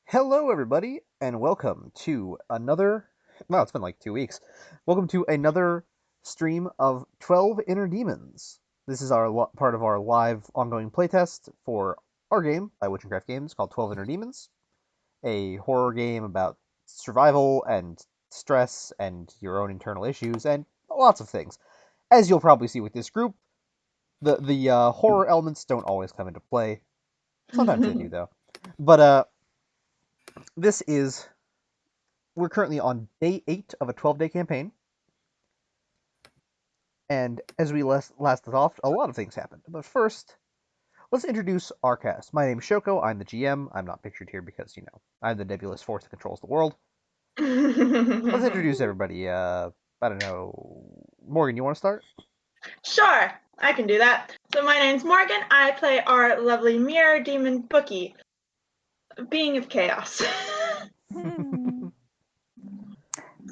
Hello, everybody, and welcome to another. Well, it's been like 2 weeks. Welcome to another stream of 12 Inner Demons. This is our part of our live ongoing playtest for our game by Witchcraft Games called 12 Inner Demons, a horror game about survival and stress and your own internal issues and lots of things. As you'll probably see with this group, the horror elements don't always come into play. Sometimes they do, though. But this is we're currently on day 8 of a 12-day campaign, and as we last off, a lot of things happened. But first, let's introduce our cast. My name's Shoko. I'm the GM. I'm not pictured here because, I'm the nebulous force that controls the world. Let's introduce everybody. I don't know. Morgan, you want to start? Sure, I can do that. So my name's Morgan. I play our lovely mirror demon Bookie, being of chaos.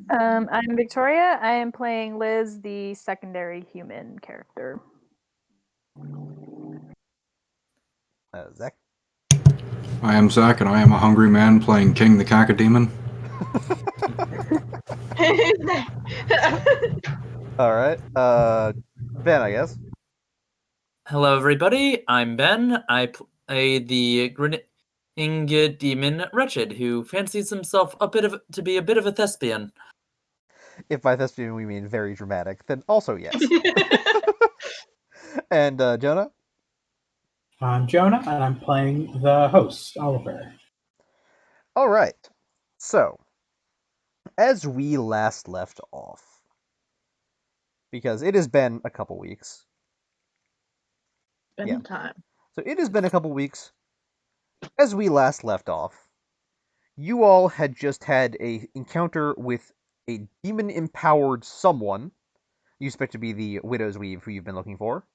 I'm Victoria. I am playing Liz, the secondary human character. Zach? I am Zach, and I am a hungry man playing King the Cacodemon. All right. Ben, I guess. Hello, everybody. I'm Ben. I play the grinning demon Wretched, who fancies himself to be a bit of a thespian. If by thespian we mean very dramatic, then also yes. And Jonah? I'm Jonah, and I'm playing the host, Oliver. All right. So, as we last left off, because it has been a couple weeks. Time. So it has been a couple weeks. As we last left off, you all had just had a encounter with a demon-empowered someone. You expect to be the Widow's Weave, who you've been looking for.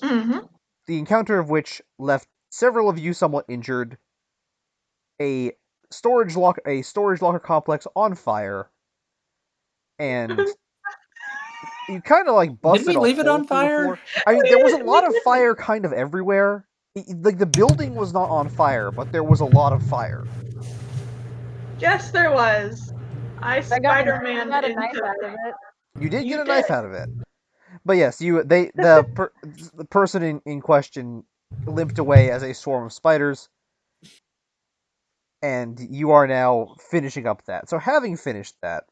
Mm-hmm. The encounter of which left several of you somewhat injured. A storage locker complex on fire, and you kind of like busted. Did we leave it on fire? I mean, there was a lot of fire kind of everywhere. Like the building was not on fire, but there was a lot of fire. Yes, there was. I Spider-Man got a into knife out of it. You did You get a did. knife out of it, but yes, the person in question limped away as a swarm of spiders, and you are now finishing up that. So having finished that,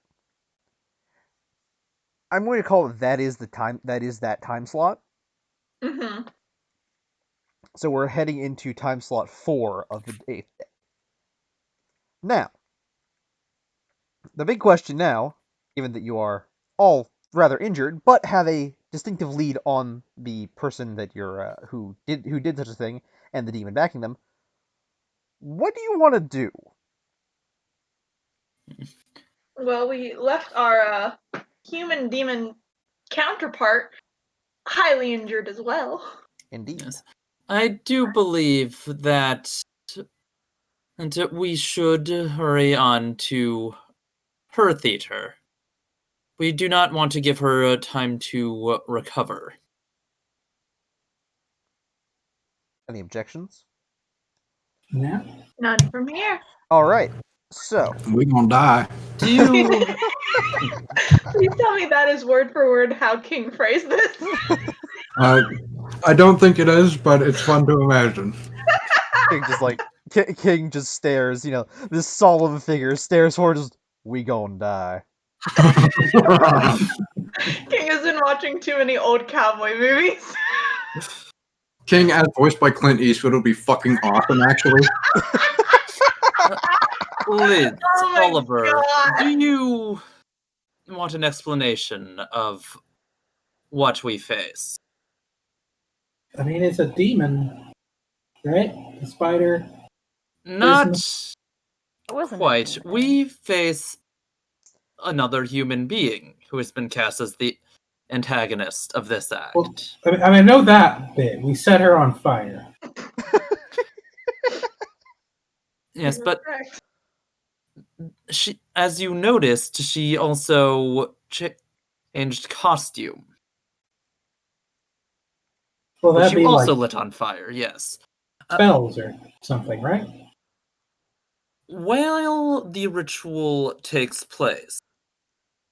I'm going to call it that is that time slot. Mm-hmm. So we're heading into time slot 4 of the 8th day. Now, the big question now, given that you are all rather injured, but have a distinctive lead on the person that you're who did such a thing and the demon backing them, what do you want to do? Well, we left our human demon counterpart highly injured as well. Indeed. Yes. I do believe that we should hurry on to her theater. We do not want to give her time to recover. Any objections? No. None from here. All right. So We gonna die. Do you? Please tell me that is word for word how King phrased this. I don't think it is, but it's fun to imagine. King just stares. This solemn figure stares forward. Just, we gon' die. King has been watching too many old cowboy movies. King, as voiced by Clint Eastwood, would be fucking awesome, actually. Liz, Oh my Oliver, God. do you want an explanation of what we face? I mean, it's a demon, right? A spider. Not It wasn't quite. We face another human being who has been cast as the antagonist of this act. Well, I know that bit. We set her on fire. Yes, but Correct. she, as you noticed, she also changed costume, Well, which that'd you be also like lit on fire. Yes. spells or something, right? while the ritual takes place,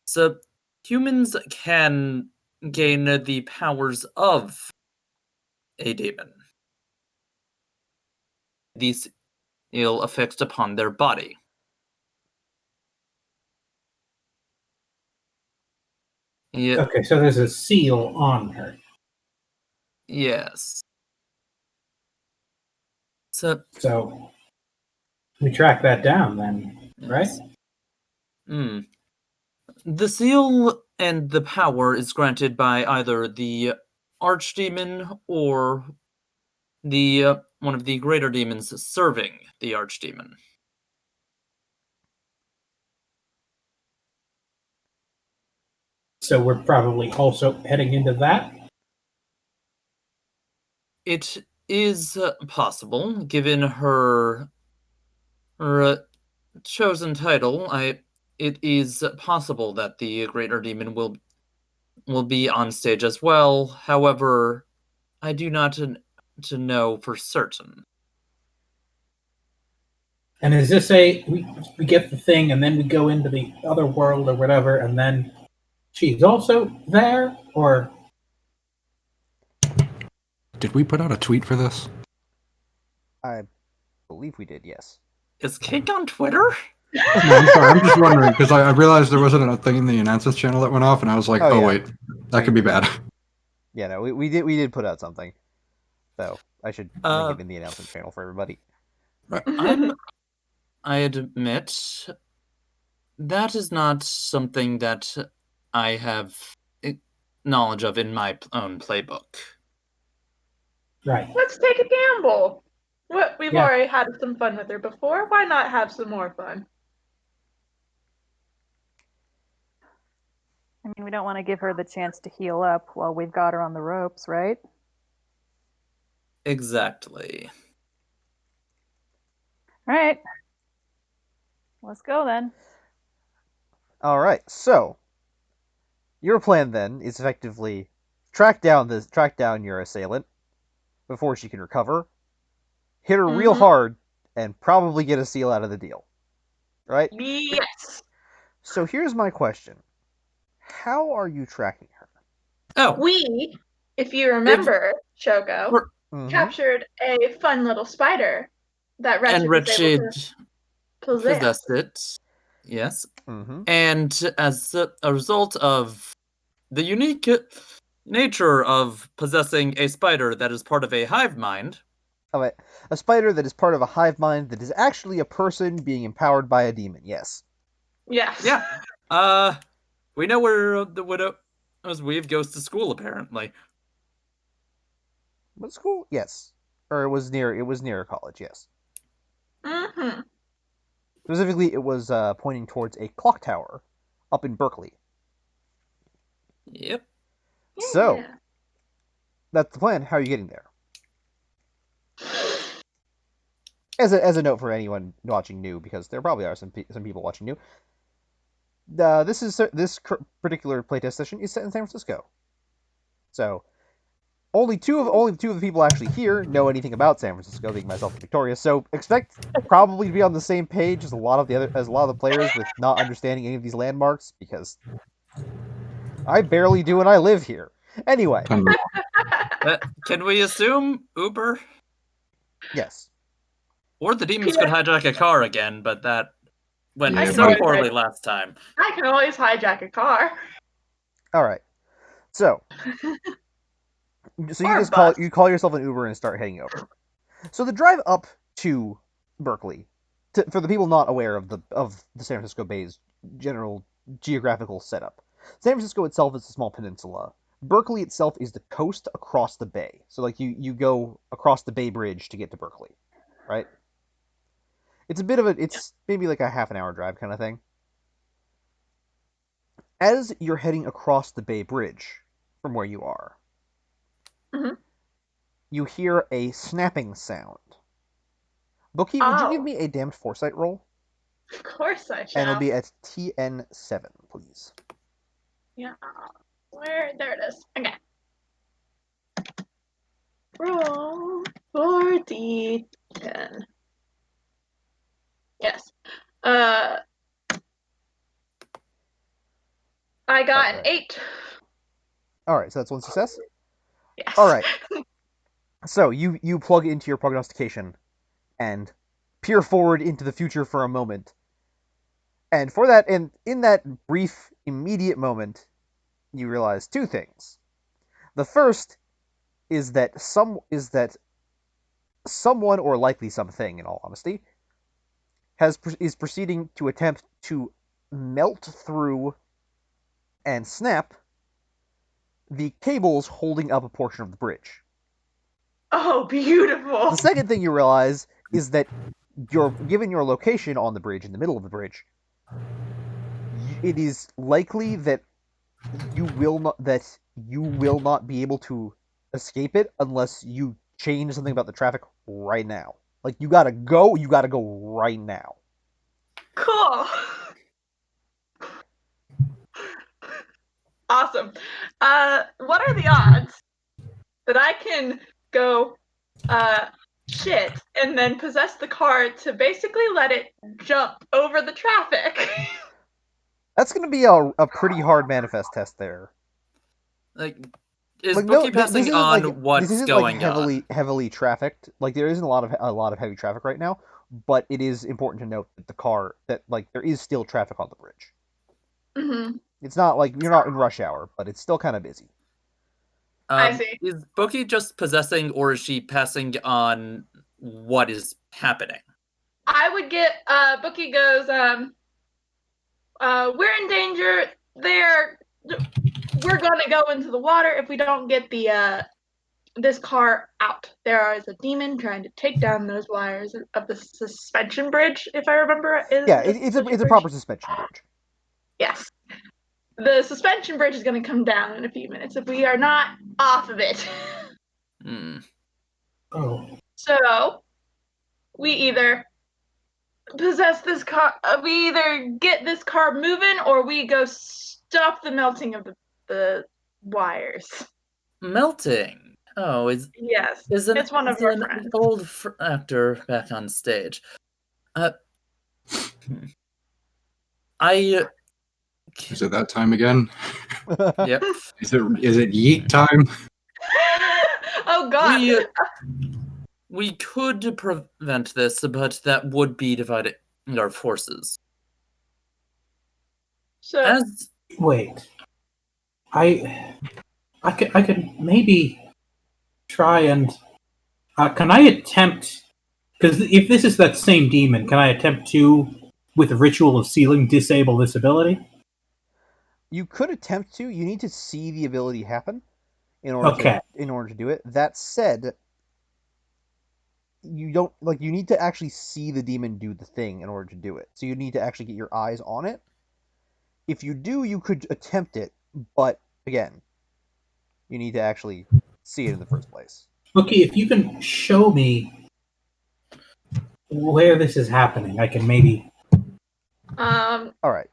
so humans can gain the powers of a demon. These ill effects upon their body. Yeah, Okay, so there's a seal on her. yes. So, So we track that down then, right? yes. Hmm. The seal and the power is granted by either the archdemon or the one of the greater demons serving the archdemon. So we're probably also heading into that. It is possible, given her chosen title. It is possible that the greater demon will be on stage as well. However, I do not to know for certain. And is this we get the thing and then we go into the other world or whatever, and then she's also there, or Did we put out a tweet for this? I believe we did, yes. Is King on Twitter? No, I'm sorry. I'm just wondering because I realized there wasn't a thing in the announcements channel that went off, and I was like, Oh, oh yeah. wait, that could be bad. Yeah, no, we did put out something. So I should link it in the announcement channel for everybody. I admit that is not something that I have knowledge of in my own playbook. right? Let's take a gamble. We've Yeah. already had some fun with her before. Why not have some more fun? I mean, we don't want to give her the chance to heal up while we've got her on the ropes, right? Exactly. All right. Let's go then. All right, so your plan then is effectively track down your assailant before she can recover, hit her real Mhm. hard, and probably get a seal out of the deal. Right? Yes. So here's my question. How are you tracking her? Oh, We, if you remember, Shogo, For- Mhm. captured a fun little spider that and Wretched was able Richard to possess. possessed it. Yes. Mhm. And as a result of the unique nature of possessing a spider that is part of a hive mind, Of a spider that is part of a hive mind that is actually a person being empowered by a demon. Yes. Yes. yeah, we know where the widow's weave goes to school. Apparently, What school? Yes. Or it was near a college. Yes. Mm-hmm. Specifically, it was pointing towards a clock tower up in Berkeley. yep. So Yeah. that's the plan. How are you getting there? As a note for anyone watching new, because there probably are some people watching new. This particular playtest session is set in San Francisco. So only two of the people actually here know anything about San Francisco, being myself and Victoria. So expect probably to be on the same page as a lot of the players with not understanding any of these landmarks, because I barely do and I live here. Anyway, Can we assume Uber yes. or the demons could hijack a car again? But that went Yeah, so but- poorly last time. I can always hijack a car. All right. So you Or a just bus. call yourself an Uber and start heading over. So the drive up to Berkeley, for the people not aware of the San Francisco Bay's general geographical setup, San Francisco itself is a small peninsula. Berkeley itself is the coast across the bay. So like you go across the Bay Bridge to get to Berkeley, right? It's maybe like a half an hour drive kind of thing. As you're heading across the Bay Bridge from where you are, Mhm. you hear a snapping sound. Bookie, would you give Oh. me a damned foresight roll? Of course I And shall. it'll be at TN7, please. Yeah. There it is. Okay. Roll 4d10. Yes. I got an 8. All right, so that's one success. Yes. All right. So you plug into your prognostication and peer forward into the future for a moment. And for that, and in that brief, immediate moment, you realize two things. The first is that someone, or likely something, in all honesty, is proceeding to attempt to melt through and snap the cables holding up a portion of the bridge. Oh, beautiful. The second thing you realize is that given your location on the bridge, in the middle of the bridge, it is likely that you will not be able to escape it unless you change something about the traffic right now. Like you gotta go right now. Cool. Awesome. What are the odds that I can go shit and then possess the car to basically let it jump over the traffic? That's gonna be a pretty hard manifest test there. Like, is Like Bookie this passing isn't on this what's isn't going heavily trafficked. Like there isn't a lot of heavy traffic right now, but it is important to note that there is still traffic on the bridge. Mm-hmm. It's not like you're not in rush hour, but it's still kind of busy. I on? see. Is Bookie just possessing, or is she passing on what is happening? I would get Bookie goes, we're in danger. We're gonna go into the water if we don't get this car out. There is a demon trying to take down those wires of the suspension bridge, if I remember. Yeah, it's a proper suspension bridge. Yes. The suspension bridge is going to come down in a few minutes if we are not off of it. Hmm. Oh. So, we either possess this car, we either get this car moving, or we go stop the melting of the wires. Melting. Oh, Yes, is it's one of our an friends. old actor back on stage. I. Is it that time again? Yep. Is it yeet time? Oh God! We could prevent this, but that would be dividing our forces. So, Wait. I could maybe try and can I attempt, because if this is that same demon, can I attempt to, with the ritual of sealing, disable this ability? You could attempt to. You need to see the ability happen in order to do it. That said, you don't you need to actually see the demon do the thing in order to do it. So you need to actually get your eyes on it. If you do, you could attempt it, but again, you need to actually see it in the first place. Okay, if you can show me where this is happening, I can maybe. All right.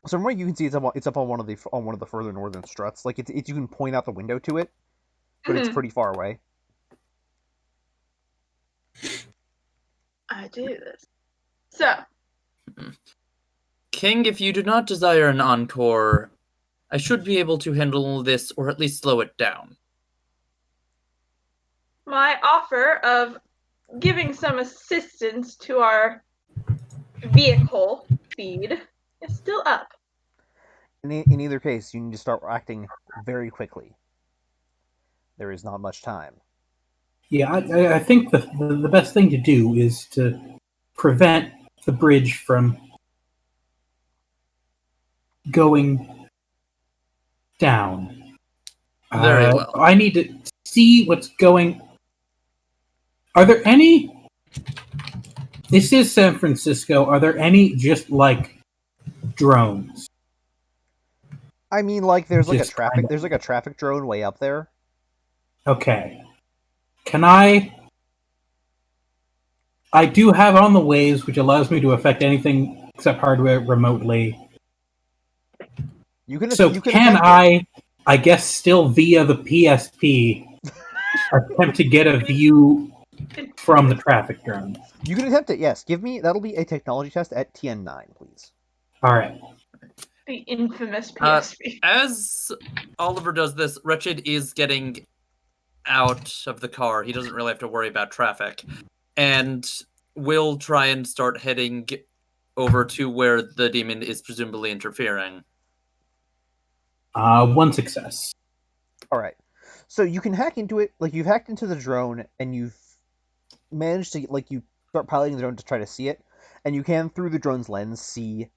So from what you can see, it's up on one of the further northern struts. Like it's you can point out the window to it, but it's pretty far away. I do this. So, King, if you do not desire an encore, I should be able to handle this, or at least slow it down. my offer of giving some assistance to our vehicle feed is still up. In either case, you need to start acting very quickly. There is not much time. Yeah, I think the best thing to do is to prevent the bridge from going down. Very well. I need to see what's going. Are there any? This is San Francisco. Are there any just like drones? I mean, like there's like Just a traffic kinda- there's like a traffic drone way up there. Okay. Can I do have on the waves, which allows me to affect anything except hardware remotely. You can. So you can can attempt it. I guess still via the PSP, attempt to get a view from the traffic drone. You can attempt it, yes. That'll be a technology test at TN9, please. All right. The infamous PSP. As Oliver does this, Wretched is getting out of the car. He doesn't really have to worry about traffic. And will try and start heading over to where the demon is presumably interfering. 1 success. Alright. So you can hack into it, like you've hacked into the drone and you've managed to, like, you start piloting the drone to try to see it, and you can, through the drone's lens, see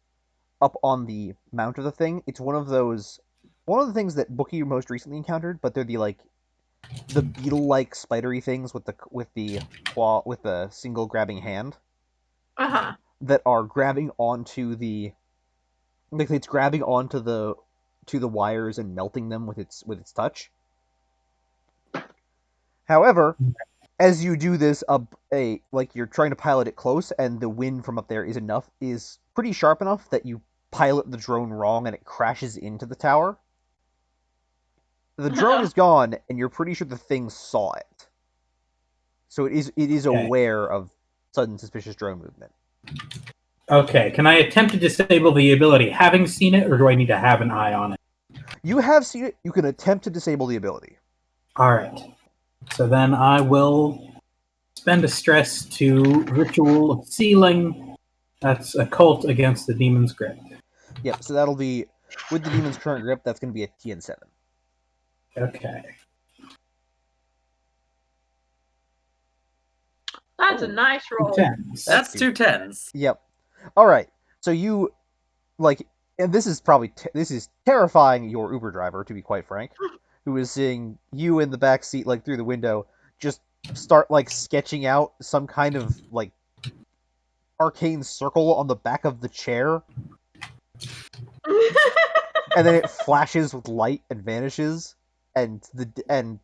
up on the mount of the thing. It's one of the things that Bookie most recently encountered, but they're the beetle-like spidery things with the claw, with the single grabbing hand. Uh-huh. That are grabbing onto it's grabbing onto the wires and melting them with its touch. However, as you do this, you're trying to pilot it close, and the wind from up there is pretty sharp enough that you pilot the drone wrong and it crashes into the tower. The drone is gone, and you're pretty sure the thing saw it. So it is aware of sudden suspicious drone movement. Okay, can I attempt to disable the ability having seen it, or do I need to have an eye on it? You have seen it. You can attempt to disable the ability. Alright. So then I will spend a stress to Ritual of Sealing. That's Occult against the Demon's Grip. Yep, so that'll be, with the Demon's current grip, that's going to be a TN7. Okay. That's a nice roll. 10s. That's 2 10s. Yep. Alright, so you, and this is terrifying your Uber driver, to be quite frank, who is seeing you in the back seat, through the window, just start, sketching out some kind of, arcane circle on the back of the chair, and then it flashes with light and vanishes, and then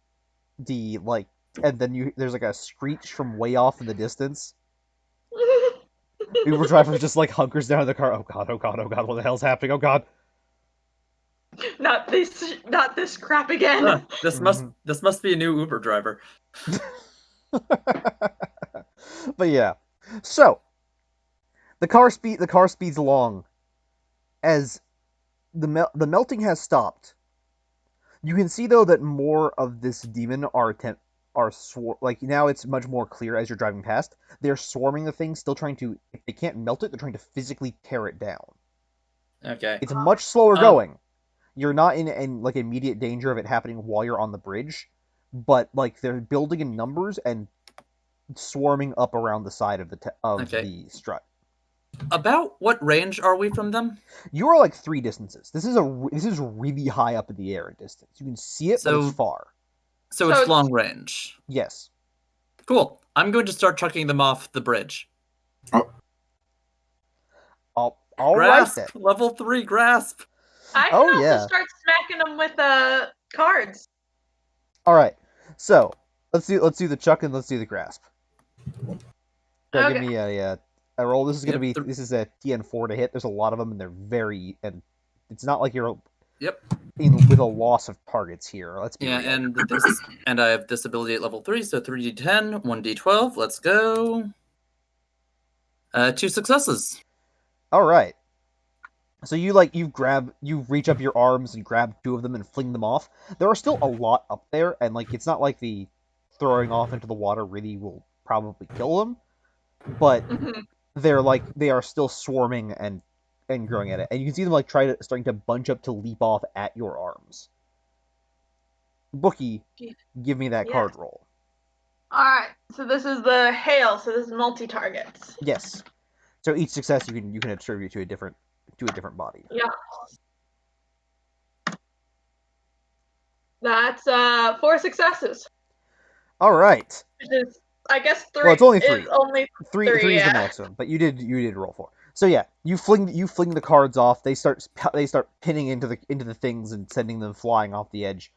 there's, a screech from way off in the distance. Uber driver just hunkers down in the car. Oh god, what the hell's happening? Oh god. Not this crap again. Huh, this must be a new Uber driver. But yeah. So the car speeds along as the melting has stopped. You can see though that more of this demon now it's much more clear as you're driving past. They're swarming the thing, still trying to, if they can't melt it, they're trying to physically tear it down. Okay. It's much slower going. You're not in immediate danger of it happening while you're on the bridge, but they're building in numbers and swarming up around the side of the strut. About what range are we from them? You are 3 distances. This is really high up in the air in distance. You can see it, but it's far. So it's long range. Yes. Cool. I'm going to start chucking them off the bridge. All Grasp, right then. level 3 grasp. I can also start smacking them with cards. All right. So let's do the chuck and let's do the grasp. So Okay. give me a roll. This is gonna be this is a TN4 to hit. There's a lot of them, and it's not like you're with a loss of targets here. Let's be real. and I have this ability at level 3, so 3d10, 1d12. Let's go. 2 successes. All right. So you reach up your arms and grab 2 of them and fling them off. There are still a lot up there, and it's not like the throwing off into the water really will probably kill them, but they are still swarming and growing at it, and you can see them starting to bunch up to leap off at your arms. Bookie, give me that card roll. All right. So this is the hail. So this is multi-targets. Yes. So each success you can attribute to a different body. Yeah. That's 4 successes. All right. Which is, I guess, 3. Well, it's only 3. Is only 3 is the maximum, but you did roll 4. So yeah, you fling the cards off. They start pinning into the things and sending them flying off the edge,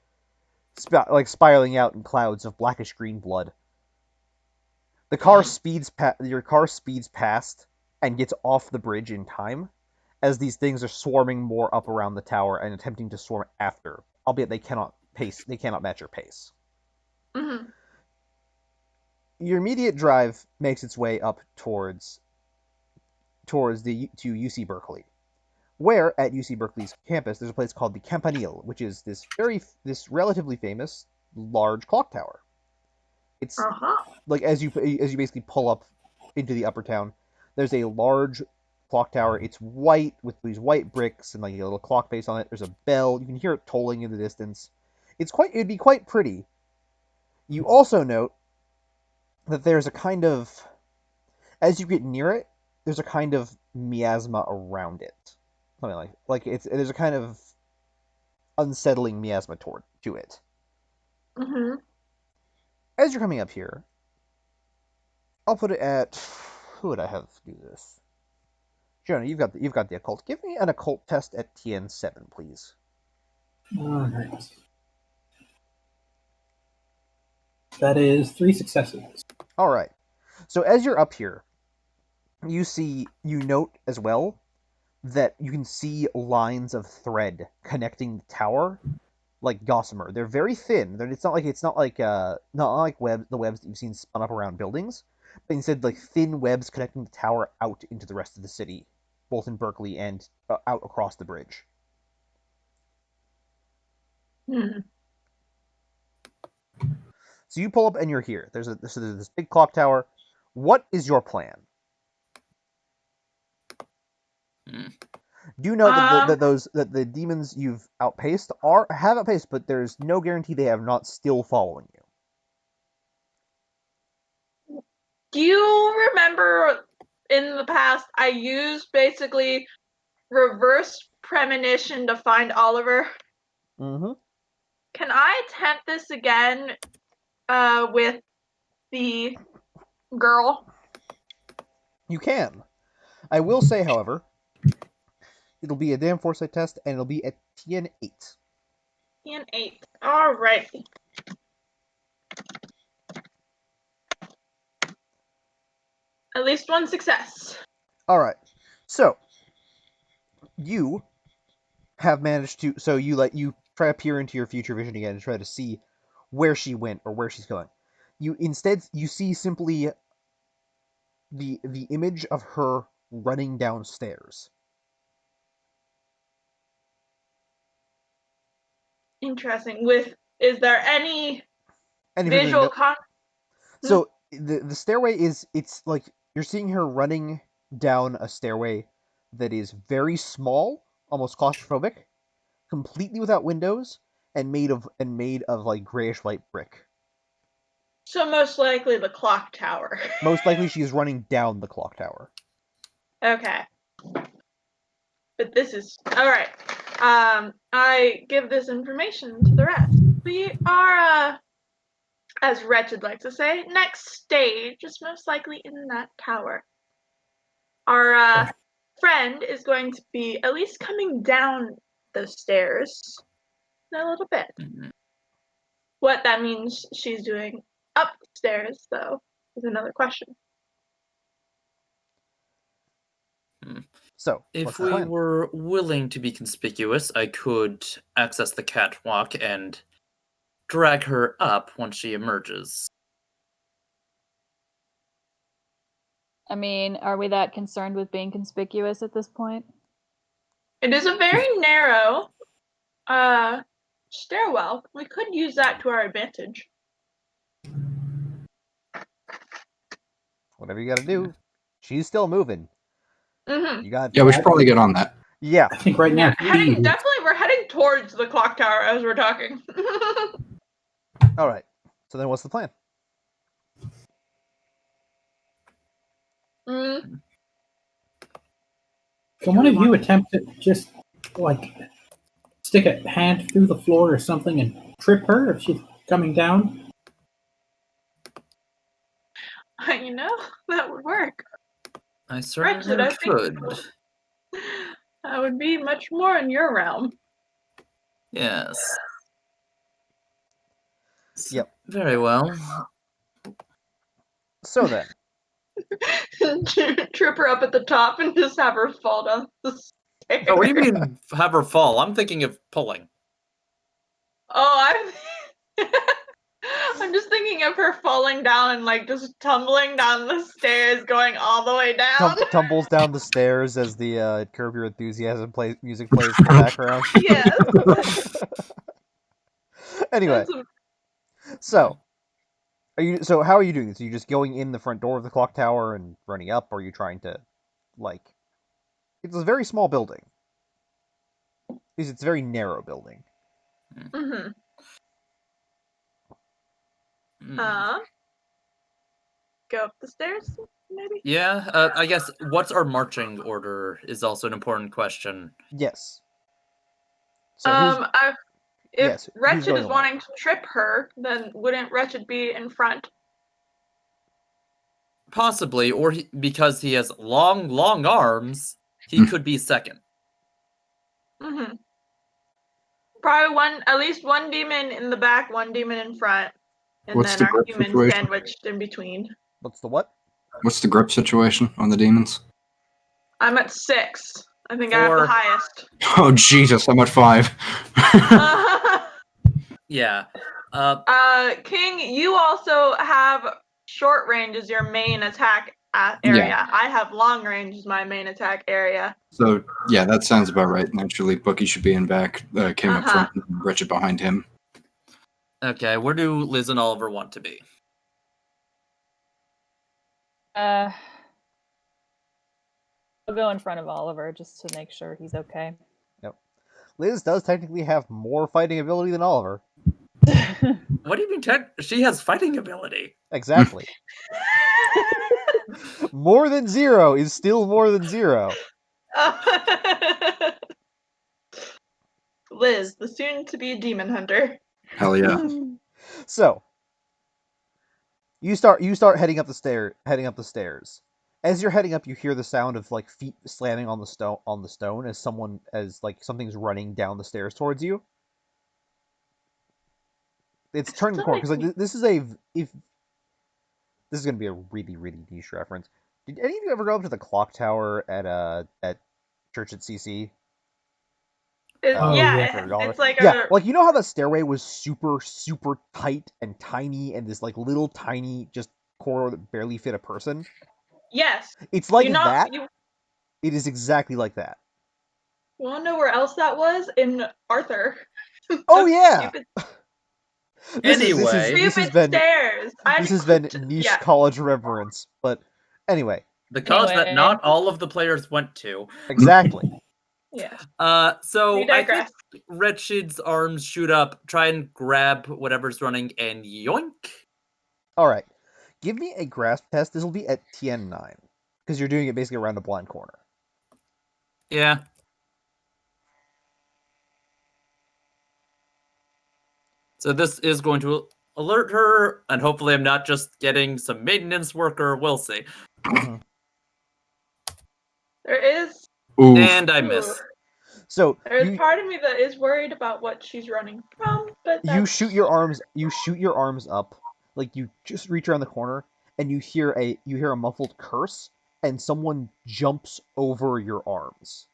spiraling out in clouds of blackish green blood. The car your car speeds past and gets off the bridge in time, as these things are swarming more up around the tower and attempting to swarm after, albeit they cannot match your pace. Mm-hmm. your immediate drive makes its way up towards to UC Berkeley, where at UC Berkeley's campus there's a place called the Campanile, which is this relatively famous large clock tower. It's like as you basically pull up into the upper town, there's a large clock tower. It's white with these white bricks and like a little clock face on it. There's a bell. You can hear it tolling in the distance. It'd be quite pretty. You also note that there's a kind of, as you get near it, there's a kind of miasma around it. Something there's a kind of unsettling miasma to it. Mm-hmm. As you're coming up here, I'll put it at, who would I have do this? Jonah, you've got the occult. Give me an occult test at TN7, please. All right. That is 3 successes. All right. So as you're up here, you note as well that you can see lines of thread connecting the tower, like gossamer. They're very thin. It's not like the webs that you've seen spun up around buildings, but instead like thin webs connecting the tower out into the rest of the city, both in Berkeley and out across the bridge. Hmm. So you pull up and you're here. There's this big clock tower. What is your plan? Do you know that the demons you've outpaced have outpaced, but there's no guarantee they have not still following you. Do you remember in the past I used basically reverse premonition to find Oliver? Mm-hmm. Can I attempt this again with the girl? You can. I will say, however, it'll be a damn foresight test, and it'll be at TN8. TN8. All right. At least one success. All right. So you have managed to. So you try to peer into your future vision again and try to see where she went or where she's going. You see simply the image of her running downstairs. Interesting. Is there any visual con? So the stairway it's like you're seeing her running down a stairway that is very small, almost claustrophobic, completely without windows, and made of like grayish white brick. So most likely the clock tower. Most likely she is running down the clock tower. Okay. But this is all right. I give this information to the rest. We are, as Wretch would like to say, next stage is most likely in that tower. Our friend is going to be at least coming down those stairs in a little bit. Mhm. What that means she's doing upstairs, though, is another question. So, If what's the we plan? were willing to be conspicuous, I could access the catwalk and drag her up once she emerges. I mean, are we that concerned with being conspicuous at this point? It is a very narrow stairwell. We could use that to our advantage. Whatever you got to do. She's still moving. Mm-hmm. You got. Yeah, we should probably get on that. Yeah. I think right now. We're heading towards the clock tower as we're talking. All right. So then, what's the plan? Mm. Can one of you attempt to just, like, stick a hand through the floor or something and trip her if she's coming down? You know, that would work. I certainly Wretched, could. That would be much more in your realm. Yes. Yep. Very well. So then. Trip her up at the top and just have her fall down the stairs. Oh, what do you mean have her fall? I'm thinking of pulling. Oh, I'm just thinking of her falling down and like just tumbling down the stairs, going all the way down. Tumbles down the stairs as the Curb Your Enthusiasm music plays in the background. Yes. Anyway, That's- so how are you doing this? Are you just going in the front door of the clock tower and running up, or are you trying to, like, it's a very small building. It's a very narrow building. Mhm. Hmm. Go up the stairs, maybe. Yeah, I guess what's our marching order is also an important question. Yes. So who's If yes, who's Wretched going is along? wanting to trip her, then wouldn't Wretched be in front? Possibly, or because he has long arms, he could be second. Mm-hmm. Probably at least one demon in the back, one demon in front, and What's then the our grip human situation? sandwiched in between. What's the what? What's the grip situation on the demons? I'm at 6. I think I have the 4. highest. Oh Jesus, I'm at 5. Yeah. King, you also have short range as your main attack area. Yeah. I have long range as my main attack area. So yeah, that sounds about right. Naturally, Bookie should be in back, King up front, and Wretched behind him. Okay, where do Liz and Oliver want to be? I'll go in front of Oliver just to make sure he's okay. Yep. Liz does technically have more fighting ability than Oliver. What do you mean? She has fighting ability. Exactly. More than 0 is still more than 0. Liz, the soon-to-be demon hunter. Hell yeah. So you start heading up the stairs. As you're heading up, you hear the sound of like feet slamming on the stone as like something's running down the stairs towards you. It's turning the corner because like this is going to be a really niche reference. Did any of you ever go up to the clock tower at Church at CC? Yeah, it's like like you know how the stairway was super tight and tiny, and this like little tiny just corridor that barely fit a person. Yes. It's like that. It is exactly like that. You want to know where else that was? In Arthur. Oh yeah. This has been niche college reference, but anyway. The college that not all of the players went to. Exactly. Yeah. So I think Wretched's arms shoot up, try and grab whatever's running, and yoink. All right. Give me a grasp test. This will be at TN9 because you're doing it basically around a blind corner. Yeah. So this is going to alert her, and hopefully I'm not just getting some maintenance worker. We'll see. There is. Ooh. And I miss. So there's part of me that is worried about what she's running from, but you shoot your arms up, like you just reach around the corner, and you hear a muffled curse, and someone jumps over your arms.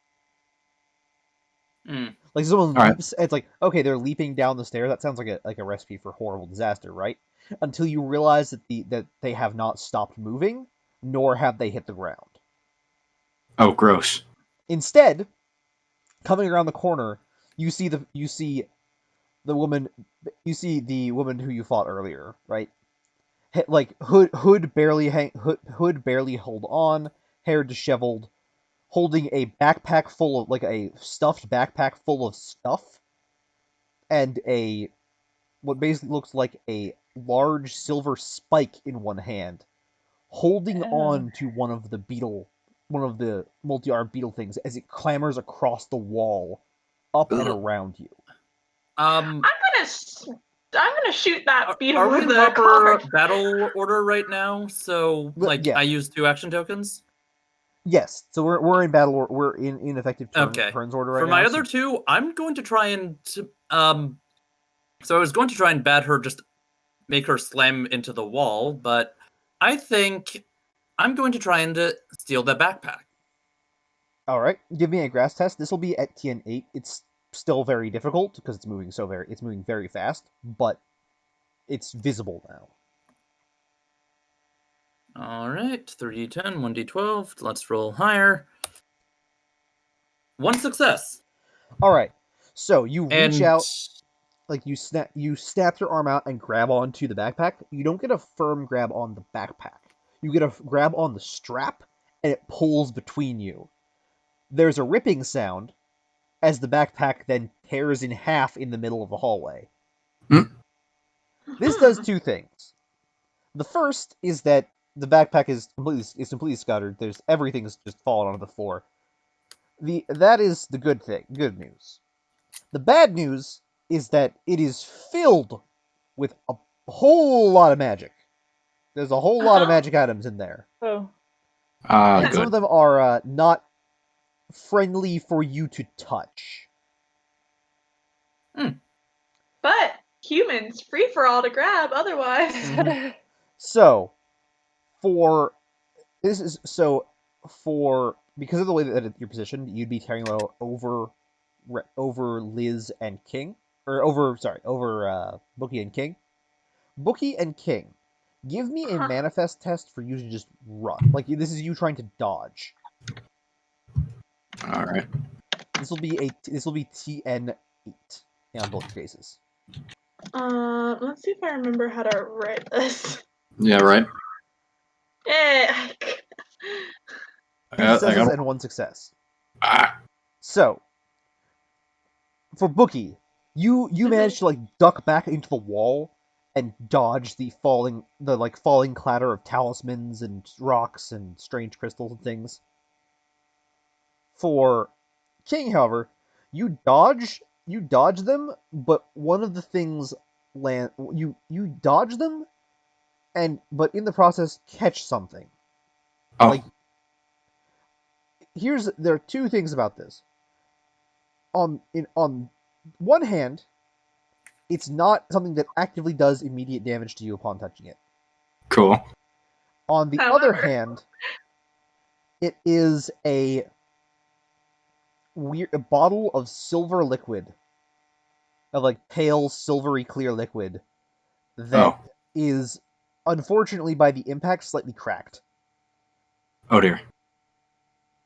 Like someone leaps. It's like, okay, they're leaping down the stairs. That sounds like a recipe for horrible disaster, right? Until you realize that they have not stopped moving, nor have they hit the ground. Oh, gross. Instead, coming around the corner, you see the woman who you fought earlier, right? Like hood barely hold on, hair disheveled, holding a backpack full of a stuffed backpack full of stuff, and what basically looks like a large silver spike in one hand, holding on to one of the multi-armed beetle things as it clambers across the wall, up and around you. I'm gonna shoot that beetle Are we with in a card. battle order right now? So I use 2 action tokens. Yes, so we're in battle. We're in effective turns order right now. For my other 2, I'm going to try and So I was going to try and bat her, just make her slam into the wall, but I think I'm going to try and steal the backpack. All right, give me a grass test. This will be at TN8. It's still very difficult because it's moving very fast, but it's visible now. All right, 3d10, 1d12. Let's roll higher. 1 success. All right. So you reach And out, like you snap your arm out and grab onto the backpack. You don't get a firm grab on the backpack. You get a grab on the strap, and it pulls between you. There's a ripping sound as the backpack then tears in half in the middle of the hallway. This does two things. The first is that the backpack is completely scattered. Everything's just fallen onto the floor. That is the good news. The bad news is that it is filled with a whole lot of magic. There's a whole lot of magic items in there. Oh. And some Good. of them are not friendly for you to touch. But humans, free for all to grab otherwise. Mhm. So, because of the way that you're positioned, you'd be carrying over Liz and King, or over Bookie and King. Bookie and King, give me a manifest test for you to just run. Like this is you trying to dodge. All right. This will be TN 8 on both cases. Let's see if I remember how to write this. Yeah, right. Eh. Two I successes got and one success. ah. So, for Bookie, you managed to like duck back into the wall and dodge the falling clatter of talismans and rocks and strange crystals and things. For King, however, you dodge them, but one of the things you dodge them but in the process catch something. Oh. Like there are two things about this. On one hand, it's not something that actively does immediate damage to you upon touching it. Cool. On the However. other hand, it is a bottle of silver liquid, of like pale silvery clear liquid that is unfortunately by the impact slightly cracked. Oh dear.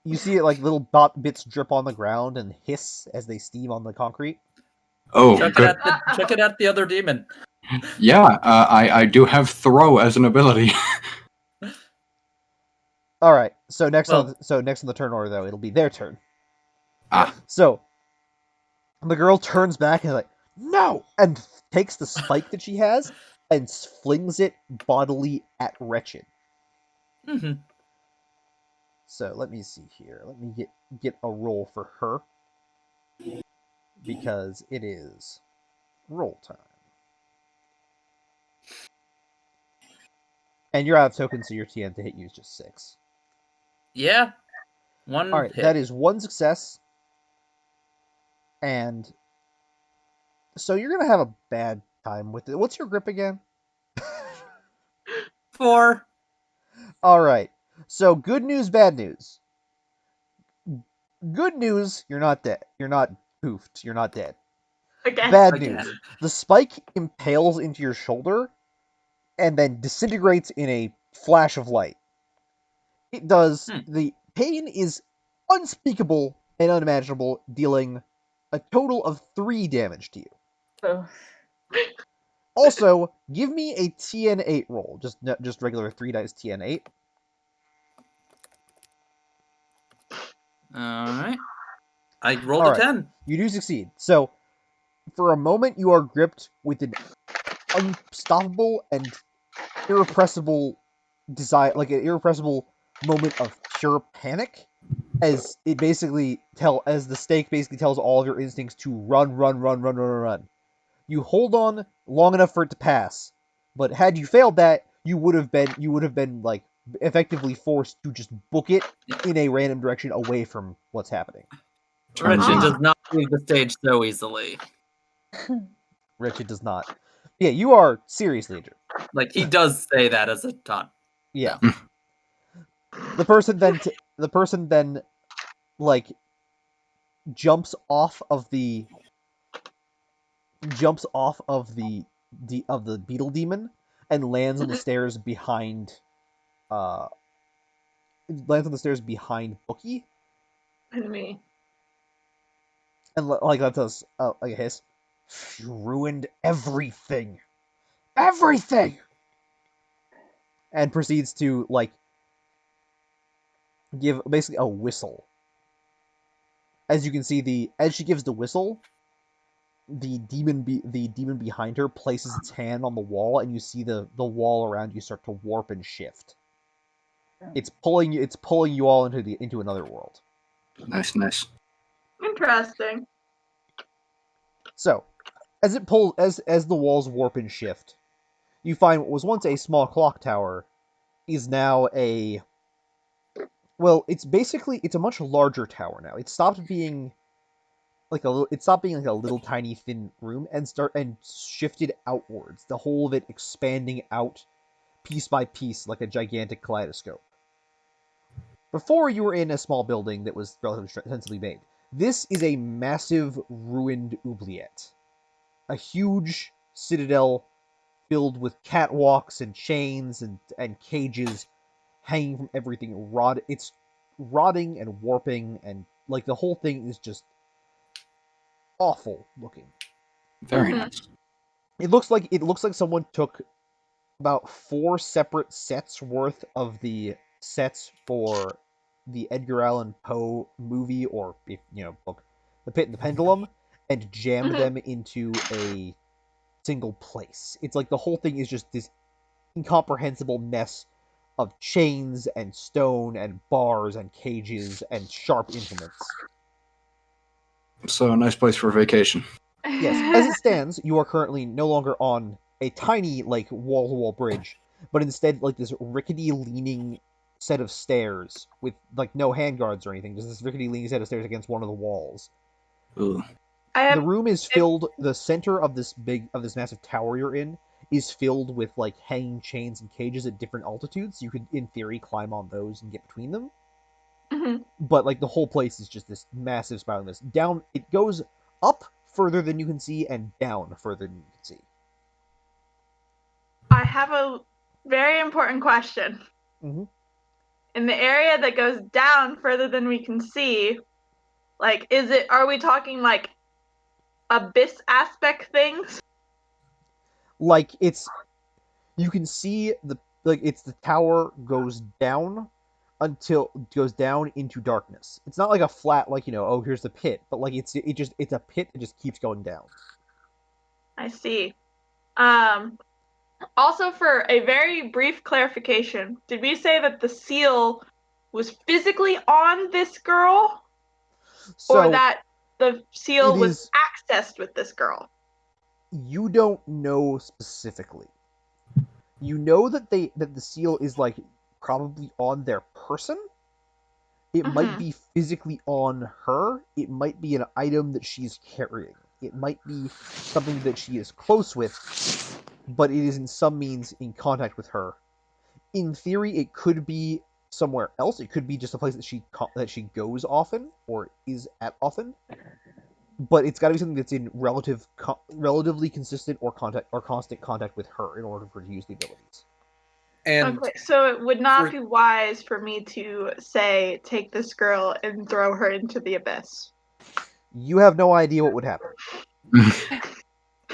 You see it like little bits drip on the ground and hiss as they steam on the concrete. Oh, check good. it at the other demon. Yeah, I do have throw as an ability. All right. So next Well- on the turn order though, it'll be their turn. Ah. So the girl turns back and is like, "No!" and takes the spike that she has and flings it bodily at Wretched. Mm-hmm. So let me see here. Let me get a roll for her because it is roll time. And you're out of tokens, so your TN to hit you is just 6. Yeah. One All right, hit. that is one success. And so you're gonna have a bad time with it. What's your grip again? 4. All right. So good news, bad news. Good news, you're not dead. You're not poofed. You're not dead. Again. Bad Again. news. The spike impales into your shoulder and then disintegrates in a flash of light. It does. The pain is unspeakable and unimaginable, dealing a total of 3 damage to you. Oh. Also, give me a TN8 roll. Just regular 3 dice TN8. Alright. I rolled All a right. 10. You do succeed. So, for a moment, you are gripped with an unstoppable and irrepressible desire, like an irrepressible moment of pure panic, as the stake basically tells all of your instincts to run, run, run, run, run, run, run. You hold on long enough for it to pass, but had you failed that, you would have been like effectively forced to just book it in a random direction away from what's happening. Turns Richie in- does not leave the stage so easily. Richard does not. Yeah, you are seriously injured. Like, he does say that as a taunt. Yeah. The person then like jumps off of the the beetle demon and lands on the stairs behind Bookie, And me. and like that does like a hiss. You ruined everything, everything, and proceeds to like give basically a whistle. As you can see, as she gives the whistle, the demon behind her places its hand on the wall, and you see the wall around you start to warp and shift. It's pulling you all into another world. Nice, nice. Interesting. So, as the walls warp and shift, you find what was once a small clock tower is now it's a much larger tower now. It stopped being like a little tiny thin room and shifted outwards. The whole of it expanding out piece by piece like a gigantic kaleidoscope. Before, you were in a small building that was relatively sensibly made. This is a massive ruined oubliette. A huge citadel filled with catwalks and chains and cages hanging from everything. It's rotting and warping, and like the whole thing is just awful looking. Very Mhm. nice. It looks like someone took about 4 separate sets worth of the sets for the Edgar Allan Poe movie or book, The Pit and the Pendulum, and jammed Mhm. them into a single place. It's like the whole thing is just this incomprehensible mess of chains and stone and bars and cages and sharp implements. So, a nice place for a vacation. Yes, as it stands, you are currently no longer on a tiny, like, wall-to-wall bridge, but instead, like, this rickety leaning set of stairs with, like, no handguards or anything, just this rickety leaning set of stairs against one of the walls. Ooh. The room is filled, the center of this massive tower you're in is filled with, like, hanging chains and cages at different altitudes. You could, in theory, climb on those and get between them. Mhm. But, like, the whole place is just this massive spiraling mist. Down, it goes up further than you can see and down further than you can see. I have a very important question. Mhm. In the area that goes down further than we can see, like, are we talking like abyss aspect things? Like, you can see the tower goes down into darkness. It's not like a flat, like, oh, here's the pit, but like it's a pit that just keeps going down. I see. Also, for a very brief clarification, did we say that the seal was physically on this girl, or So that the it seal was is, accessed with this girl? you don't know specifically. You know that the seal is like probably on their person. It might Mm-hmm. be physically on her. It might be an item that she's carrying. It might be something that she is close with, but it is in some means in contact with her. In theory, it could be somewhere else. It could be just a place that she goes often or is at often. But it's got to be something that's in relatively consistent or constant contact with her in order for her to use the abilities. And Okay, so it would not for- be wise for me to say, take this girl and throw her into the abyss. You have no idea what would happen.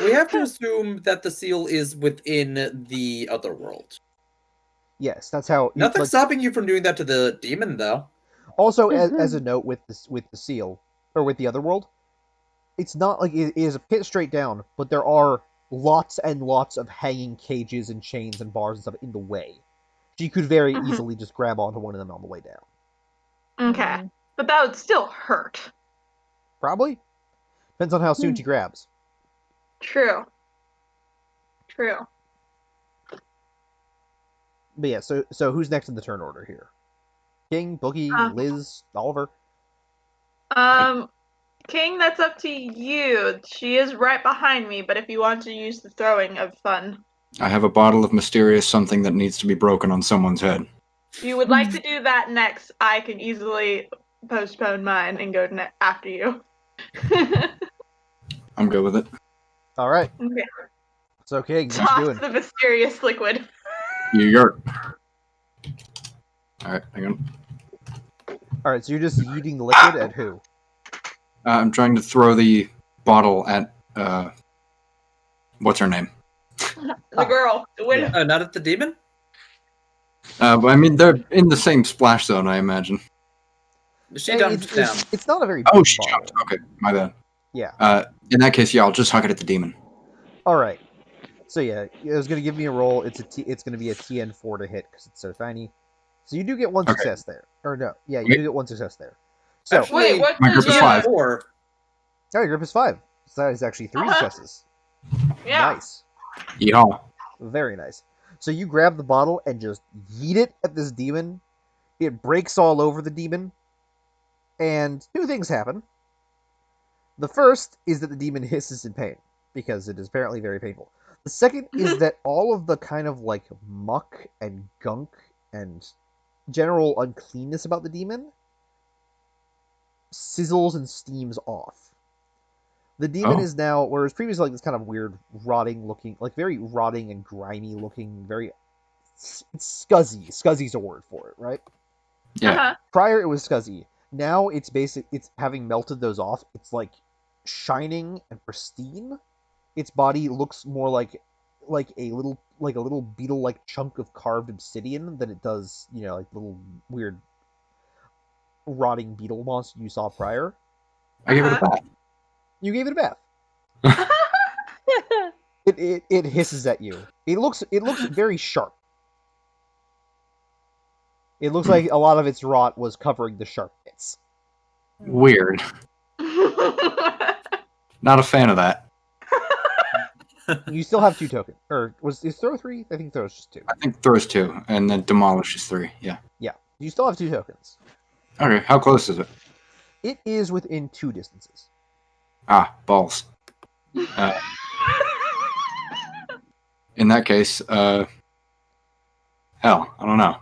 we have to assume that the seal is within the other world. Yes, that's how. Nothing's stopping you from doing that to the demon, though. Also, as a note with the seal or with the other world, it's not like it is a pit straight down, but there are lots and lots of hanging cages and chains and bars and stuff in the way. She could very easily just grab onto one of them on the way down. Okay, but that would still hurt. Probably depends on how soon she grabs. True. True. But yeah, so who's next in the turn order here? King, Boogie, Liz, Oliver. King, that's up to you. She is right behind me, but if you want to use the throwing of fun. I have a bottle of mysterious something that needs to be broken on someone's head. If you would like to do that next, I can easily postpone mine and go after you. I'm good with it. All right. Okay. So, King, what you Toss doing? the mysterious liquid. You're. All right, hang on. All right, so you're just yeeting the liquid at who? I'm trying to throw the bottle at what's her name? The girl. The winner. Yeah. Oh, not at the demon? But I mean, they're in the same splash zone, I imagine. She Hey, dumped down. It's not a very Oh, big she bottle. jumped. Okay, my bad. Yeah. In that case, yeah, I'll just huck it at the demon. All right. So yeah, it was gonna give me a roll. It's gonna be a TN4 to hit because it's so tiny. So you do get one Okay. success there. Or no, yeah, you Wait. do get one success there. So Actually, Wait, what My does grip is 5. 4. oh, your grip is 5. So that is actually 3 Uh-huh. successes. Yeah. Nice. Yeehaw. Very nice. So you grab the bottle and just yeet it at this demon. It breaks all over the demon. And 2 things happen. The first is that the demon hisses in pain, because it is apparently very painful. The second is that all of the kind of like muck and gunk and general uncleanness about the demon sizzles and steams off. The demon Oh. is now, whereas previously like this kind of weird rotting looking, like very rotting and grimy looking, very scuzzy. Scuzzy's a word for it, right? Yeah. Uh-huh. Prior it was scuzzy. Now it's it's having melted those off. It's like shining and pristine. Its body looks more like a little beetle like chunk of carved obsidian than it does, like little weird rotting beetle monster you saw prior. I give it a bath. You gave it a bath. It hisses at you. It looks very sharp. It looks like a lot of its rot was covering the sharp bits. Weird. Not a fan of that. You still have 2 tokens. Or is throw 3? I think throw is just 2. I think throws 2, and then demolish is 3. Yeah. Yeah. You still have 2 tokens. Okay, how close is it? It is within 2 distances. Ah, balls. In that case, hell, I don't know.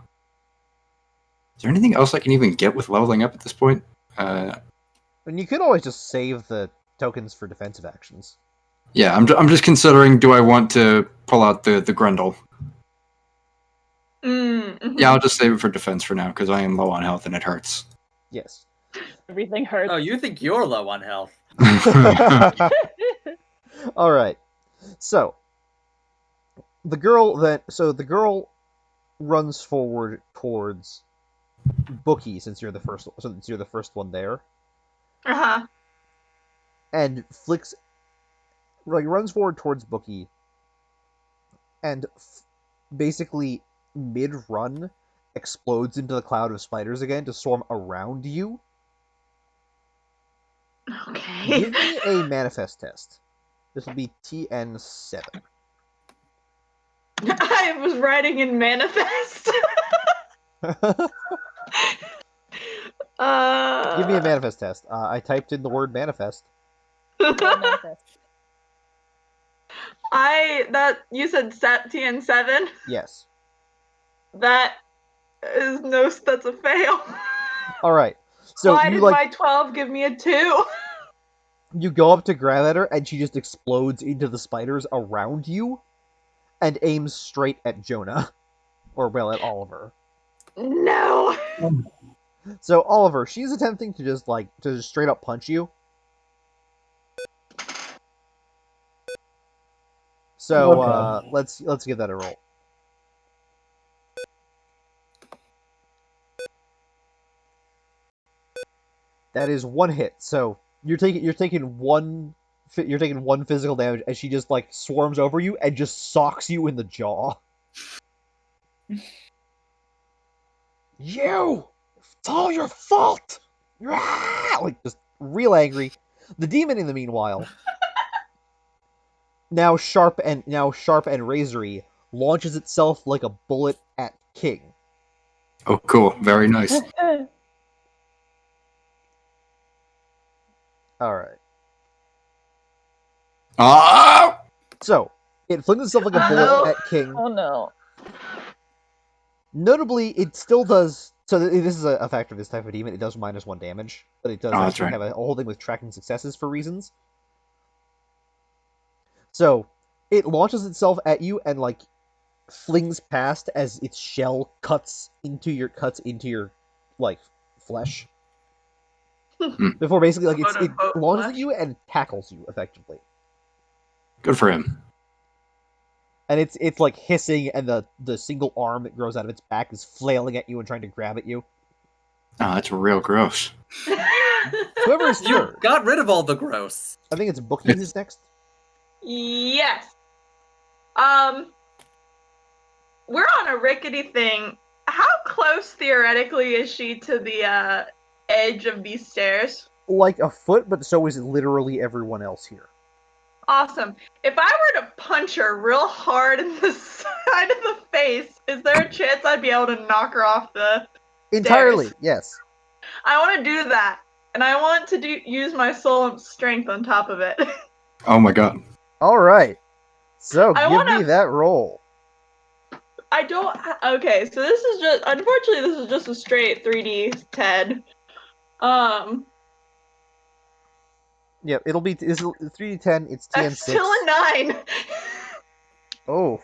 Is there anything else I can even get with leveling up at this point? And you could always just save the tokens for defensive actions. Yeah, I'm just considering, do I want to pull out the Grundle? Mm-hmm. Yeah, I'll just save it for defense for now, because I am low on health and it hurts. Yes. Everything hurts. Oh, you think you're low on health? All right. So the girl runs forward towards Bookie since you're the first one there, Uh-huh. and runs forward towards Bookie, and basically mid-run explodes into the cloud of spiders again to swarm around you. Okay. Give me a manifest test. This will be TN7. I was writing in manifest. Give me a manifest test. I typed in the word manifest. You said TN7? Yes. That's a fail. All right. So Why you did my 12 give me a 2? you go up to grab at her, and she just explodes into the spiders around you, and aims straight at Jonah, or well, at Oliver. No. So Oliver, she's attempting to just straight up punch you. So Okay. let's give that a roll. That is 1 hit. So you're taking one physical damage as she just swarms over you and just socks you in the jaw. You! It's all your fault! Just real angry. The demon, in the meanwhile, now sharp and razory, launches itself like a bullet at King. Oh, cool. Very nice. Alright. Ah! So, it flings itself like a bullet at King. Oh no. Notably, it still does. So this is a factor of this type of demon. It does -1 damage, but it does Oh, that's actually right. have a whole thing with tracking successes for reasons. So It launches itself at you and like flings past as its shell cuts into your like flesh. Before basically like it Quote-unquote launches at flesh. you and tackles you effectively. Good for him. And it's like hissing, and the single arm that grows out of its back is flailing at you and trying to grab at you. Oh, that's real gross. Whoever is You third. got rid of all the gross. I think it's Bookie who's next. Yes. We're on a rickety thing. How close theoretically is she to the edge of these stairs? Like a foot, but so is literally everyone else here. Awesome. If I were to punch her real hard in the side of the face, is there a chance I'd be able to knock her off the Entirely, stairs? yes. I want to do that. And I want to use my soul strength on top of it. Oh my god. All right. So I give wanna- me that roll. I don't. Okay, so this is just. Unfortunately, this is just a straight 3D 10. Yeah, it'll be 3d10. It's TN6. That's still a 9. Oh,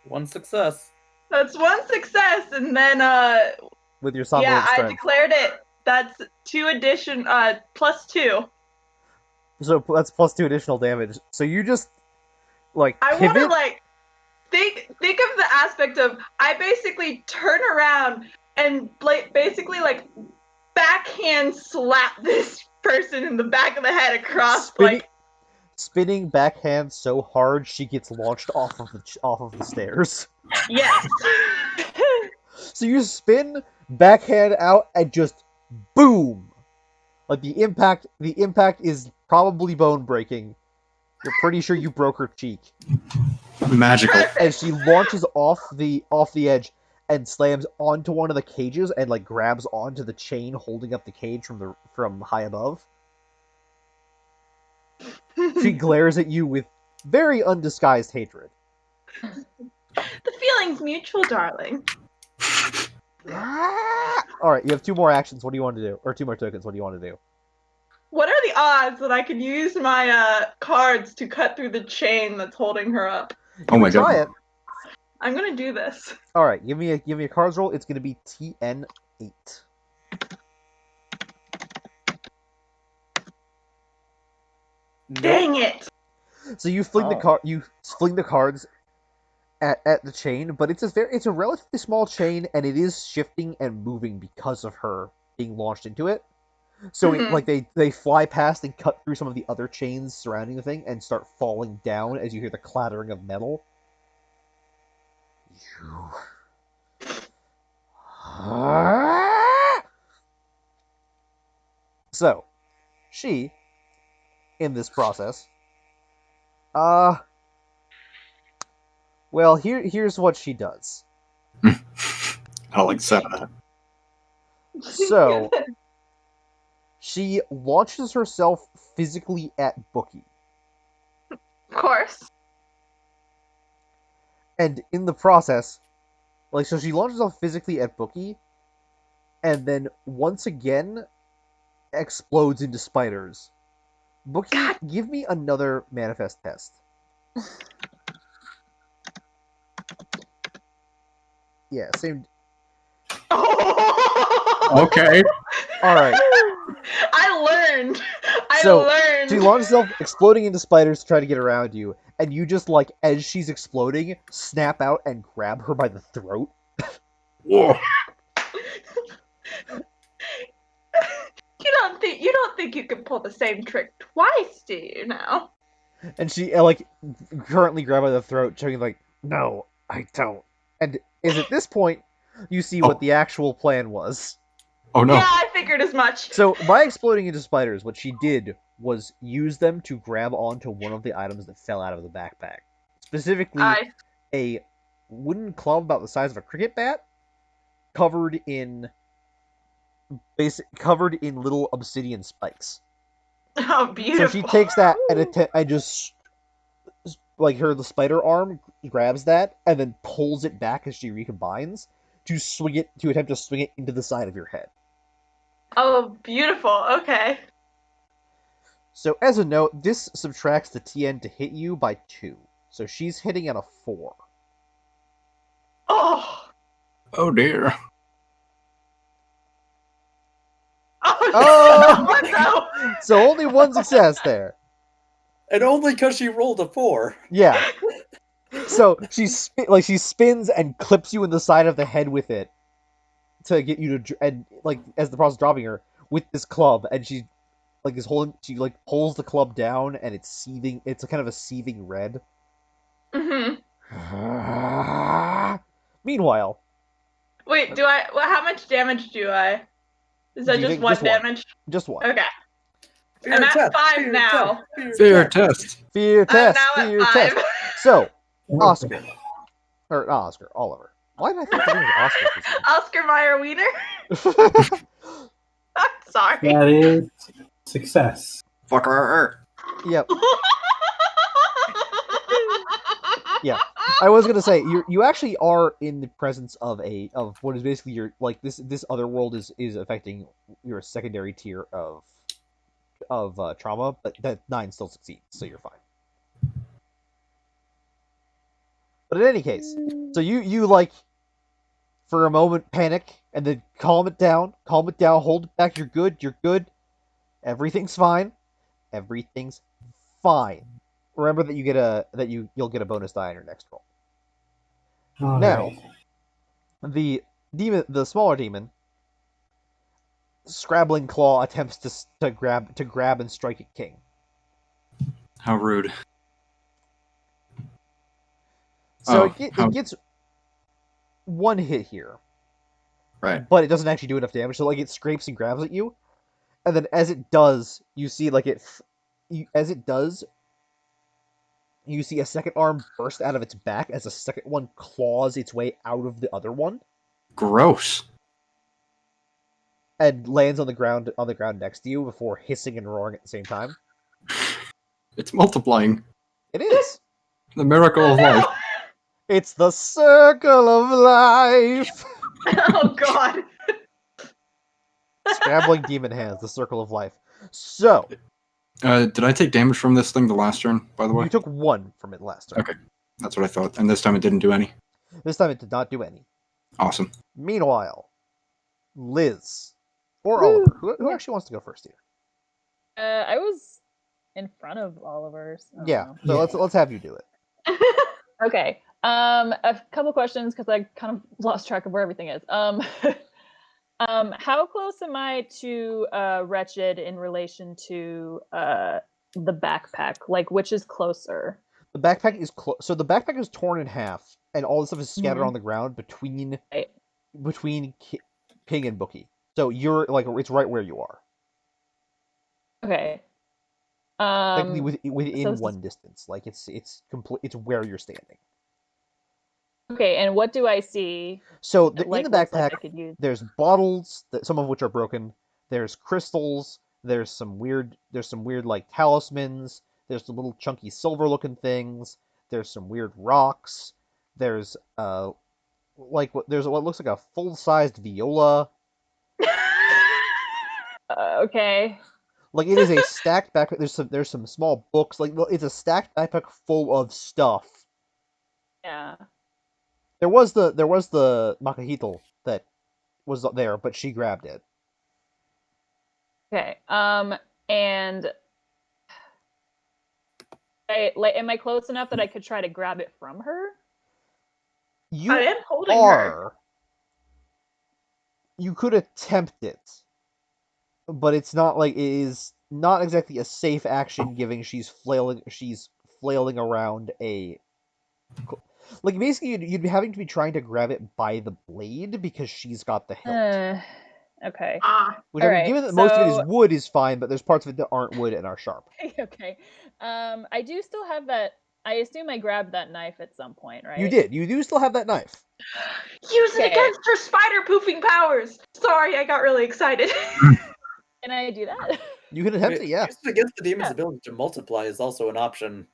One success. That's one success, and then with your yeah, somnolent I strength. declared it. That's 2 addition plus 2. So that's plus 2 additional damage. So you just like I want to pivot. like think of the aspect of I basically turn around and basically like backhand slap this person in the back of the head across spinning backhand so hard she gets launched off of the stairs. Yes. So you spin backhand out and just boom. Like the impact is probably bone breaking. You're pretty sure you broke her cheek. Magical. As she launches off the edge and slams onto one of the cages and like grabs onto the chain holding up the cage from high above. She glares at you with very undisguised hatred. The feeling's mutual, darling. Alright, you have 2 more actions. What do you want to do? Or 2 more tokens. What do you want to do? What are the odds that I could use my cards to cut through the chain that's holding her up? Oh my Try god. it. I'm gonna do this. Alright, give me a cards roll. It's gonna be TN8. Dang it! So you fling the cards at the chain, but it's a relatively small chain, and it is shifting and moving because of her being launched into it. So they fly past and cut through some of the other chains surrounding the thing and start falling down as you hear the clattering of metal. So, she, in this process, well, here's what she does. I don't like the sound of that. So, she launches herself physically at Bookie. Of course. And in the process, so she launches herself physically at Bookie, and then once again explodes into spiders. Bookie, give me another manifest test. Yeah, same. Okay. Alright. I learned. She launches herself exploding into spiders to try to get around you, and you just, like, as she's exploding, snap out and grab her by the throat. Whoa. You don't think you can pull the same trick twice, do you now? And she, currently grabbed by the throat, showing, like, no, I don't. And is at this point, you see what the actual plan was. Oh no. Yeah, I figured as much. So, by exploding into spiders, what she did was use them to grab onto one of the items that fell out of the backpack. Specifically, a wooden club about the size of a cricket bat, covered in little obsidian spikes. Oh, beautiful. So she takes that and just the spider arm grabs that and then pulls it back as she recombines to attempt to swing it into the side of your head. Oh, beautiful. Okay. So as a note, this subtracts the TN to hit you by 2. So she's hitting at a 4. Oh. Oh dear. Oh, what no? So only one success there. And only because she rolled a 4. Yeah. So she spins and clips you in the side of the head with it to get you to, and like as the process of dropping her with this club, and she like is holding, she like pulls the club down and it's seething. It's a kind of a seething red. Mhm. Meanwhile, Wait, well, how much damage do I? Is that do you just think one just one? damage? Just one. Okay. Fear I'm at test, 5 fear now. test, Fear test. Fear I'm test. now at Fear 5. test. So Oscar, or not Oscar, Oliver. Why did I think the name was Oscar? Oscar Mayer Wiener. I'm sorry. That is success. Fucker. Yep. Yeah. I was gonna say you actually are in the presence of what is basically your like this other world is affecting your secondary tier of trauma, but that 9 still succeeds, so you're fine. But in any case, so you like for a moment panic and then calm it down, hold it back. You're good. Everything's fine. Everything's fine. Remember that you'll get a bonus die on your next roll. All Now, right. the smaller demon, Scrabbling Claw attempts to grab and strike at King. How rude. So Oh, it gets one hit here, right. but it doesn't actually do enough damage. So like it scrapes and grabs at you, and then as it does, you see you see a second arm burst out of its back as a second one claws its way out of the other one Gross. and lands on the ground next to you before hissing and roaring at the same time. It's multiplying. It is. The miracle of life. It's the circle of life. Oh God. Scrabbling demon hands, the circle of life. So Did I take damage from this thing the last turn, by the way? you took 1 from it last turn. Okay. That's what I thought. And this time it didn't do any. This time it did not do any. Awesome. Meanwhile, Liz or Woo! Oliver, who Yeah. actually wants to go first here? I was in front of Oliver's. I don't Yeah. know. So let's have you do it. Okay. A couple questions because I kind of lost track of where everything is. How close am I to Wretched in relation to the backpack? Like, which is closer? The backpack is so the backpack is torn in half, and all the stuff is scattered Mhm. on the ground between Right. King and Bookie. So you're like it's right where you are, Okay. technically within so one distance. Like it's complete. It's where you're standing. Okay, and what do I see? So in Like, the looks backpack, like I could use. there's bottles, some of which are broken. There's crystals. There's some weird like talismans. There's the little chunky silver looking things. There's some weird rocks. There's there's what looks like a full sized viola. Okay. Like it is a stacked backpack. There's some small books. Like it's a stacked backpack full of stuff. Yeah. There was the Makahito that was there, but she grabbed it. Okay. And am I close enough that I could try to grab it from her? You I am holding her. are. You could attempt it, but it's not like it is not exactly a safe action, given she's flailing around a. Like basically, you'd be having to be trying to grab it by the blade because she's got the hilt. Okay. Ah. Which I mean, alright, given that most of it is so- wood, is fine, but there's parts of it that aren't wood and are sharp. Okay. I do still have that. I assume I grabbed that knife at some point, right? You did. You do still have that knife. Use it Okay. against her spider poofing powers. Sorry, I got really excited. Can I do that? You can attempt it, yeah. Use it against the demon's Yeah. ability to multiply is also an option.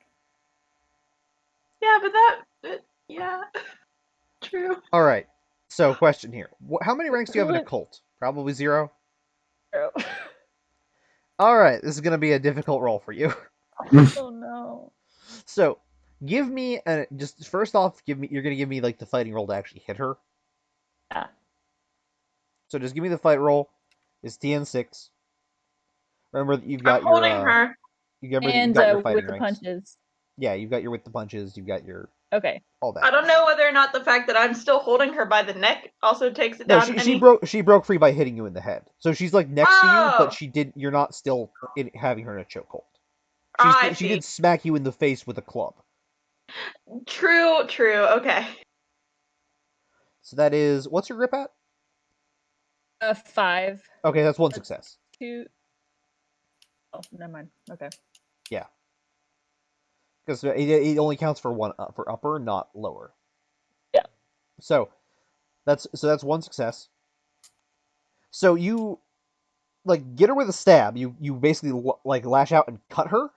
Yeah, but yeah. True. All right. So, question here: how many ranks do you have in a cult? Probably 0. All right. This is gonna be a difficult roll for you. Oh no. So, Give me just first off, you're gonna give me like the fighting roll to actually hit her. Yeah. So just give me the fight roll. It's TN6. Remember that you've I'm got your holding her. remember that you've And got your fighting with the ranks. punches. Yeah, you've got your with the punches. You've got your Okay. all that. I don't know whether or not the fact that I'm still holding her by the neck also takes it No, down. she broke free by hitting you in the head. So she's like next to you, but Oh. you're not still having her in a chokehold. I She see. did smack you in the face with a club. True. Okay. So that is what's your grip at? 5. Okay, that's one success. 2. Oh, never mind. Okay. Yeah, because it only counts for one for upper, not lower. Yeah. So that's one success. So you like get her with a stab. You basically like lash out and cut her,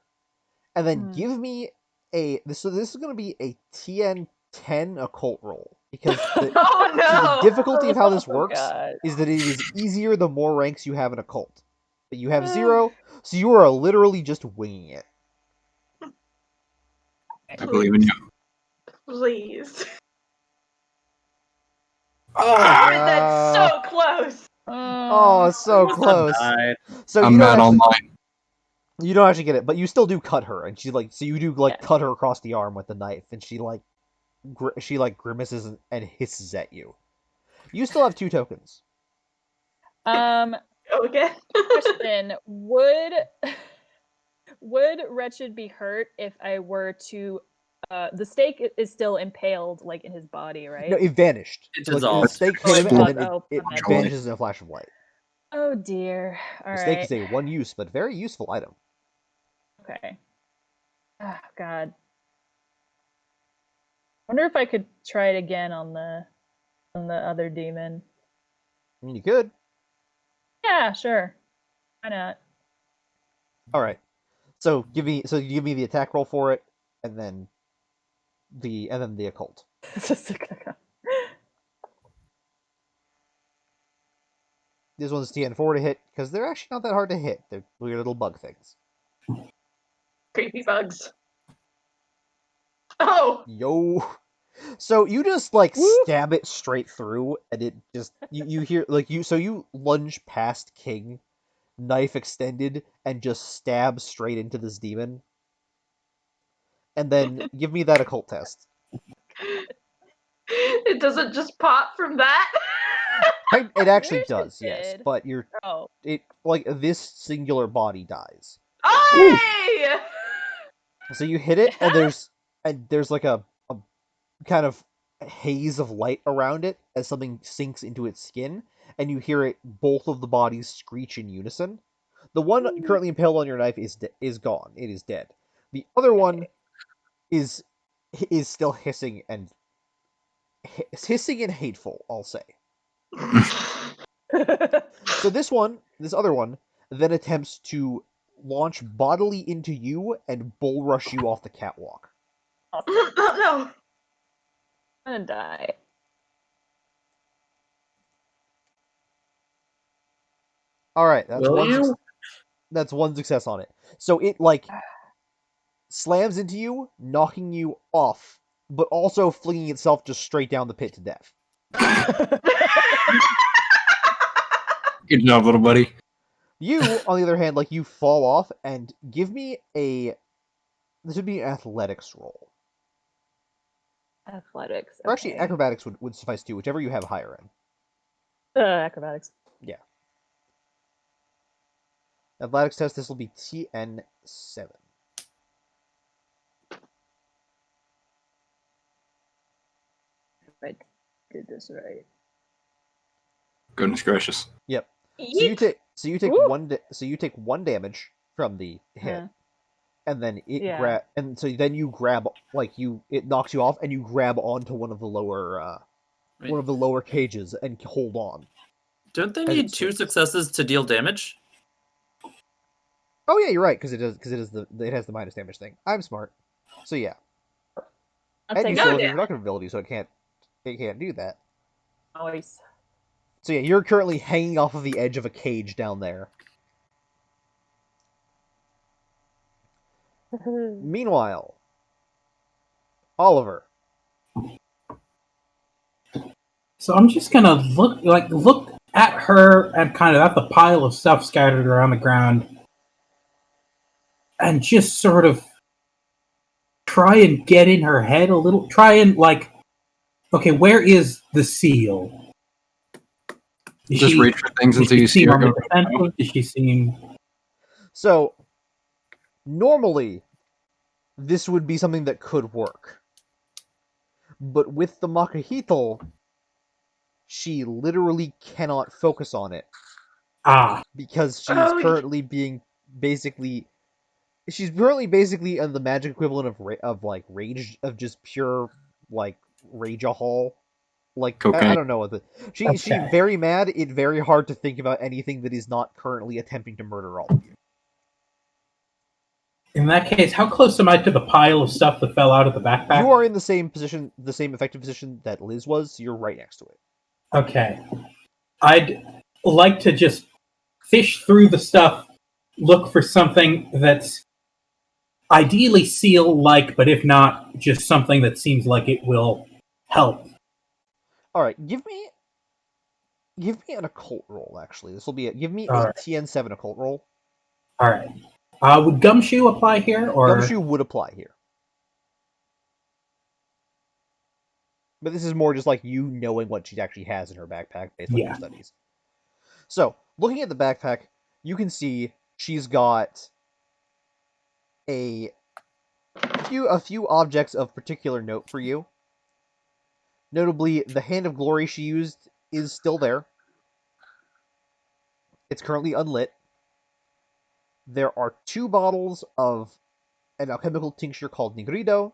and then give me a this. So this is going to be a TN10 occult roll because Oh no! so the difficulty of how this works God. is that it is easier the more ranks you have in occult. But you have 0, so you are literally just winging it. I believe in you. Please. Oh, God, that's so close. Oh, it's so close. So I'm you don't mad actually, online. you don't actually get it, but you still do cut her, and she like so you do like Yeah. cut her across the arm with the knife, and she like grimaces and hisses at you. You still have 2 tokens. Go again. Question: Would Wretched be hurt if I were to? The stake is still impaled, like in his body, right? No, it vanished. It So, like, the dissolved. stake hit him, Oh, and then oh, it my bad. vanishes in a flash of light. Oh dear. All The stake right. is a one use but very useful item. Okay. Oh God. I wonder if I could try it again on the other demon. I mean, you could. Yeah, sure. Why not? All right. So you give me the attack roll for it, and then the occult. This one's TN4 to hit because they're actually not that hard to hit. They're weird little bug things. Creepy bugs. Oh. Yo. So you just like stab it straight through, and it just you hear like you lunge past King, knife extended, and just stab straight into this demon. And then give me that occult test. It doesn't just pop from that. It actually Wish it does, yes, did. but Oh. it like this singular body dies. Oh! So you hit it, and there's like a kind of haze of light around it as something sinks into its skin, and you hear it both of the bodies screech in unison. The one currently impaled on your knife is gone. It is dead. The other one is still hissing and hateful, I'll say. So this other one, then attempts to launch bodily into you and bull rush you off the catwalk. Oh no. I'm gonna die. All right, that's Will you? That's one success on it. So it like slams into you, knocking you off, but also flinging itself just straight down the pit to death. Good job, little buddy. You, on the other hand, like you fall off and give me this would be an athletics roll. Athletics. Or actually, Okay. acrobatics would suffice too, whichever you have higher in. Acrobatics. Yeah. Athletics test, this will be TN7. If I did this right. Goodness gracious. Yep. Yeet. So you take one damage from the hit, and then you grab it knocks you off, and you grab onto one of the lower cages and hold on. Don't they As need it 2 sinks. successes to deal damage? Oh yeah, you're right, because it has the minus damage thing. I'm smart. So yeah. I'll And you take still No have your damage. reductive ability, so it can't do that. Noise. So yeah, you're currently hanging off of the edge of a cage down there. Meanwhile, Oliver. So I'm just gonna look at her and kind of at the pile of stuff scattered around the ground, and just sort of try and get in her head a little. Try and okay, where is the seal? Just reach for things until you see seem her on the go. defensive? Does she seem? So, normally, this would be something that could work. But with the Makahito, she literally cannot focus on it. Because she's currently being basically... She's currently basically in the magic equivalent of rage, of just pure, rage-a-hol. I don't know what the... She's very mad. It's very hard to think about anything that is not currently attempting to murder all of you. In that case, how close am I to the pile of stuff that fell out of the backpack? You are in the same position, the same effective position that Liz was, so you're right next to it. Okay. I'd like to just fish through the stuff, look for something that's ideally seal-like, but if not, just something that seems like it will help. Alright, give me an occult roll, actually. This will be give me a TN7 occult roll. Alright. Would Gumshoe apply here, or... Gumshoe would apply here. But this is more just like you knowing what she actually has in her backpack based on your studies. So, looking at the backpack, you can see she's got a few objects of particular note for you. Notably, the Hand of Glory she used is still there. It's currently unlit. There are 2 bottles of an alchemical tincture called Nigrido,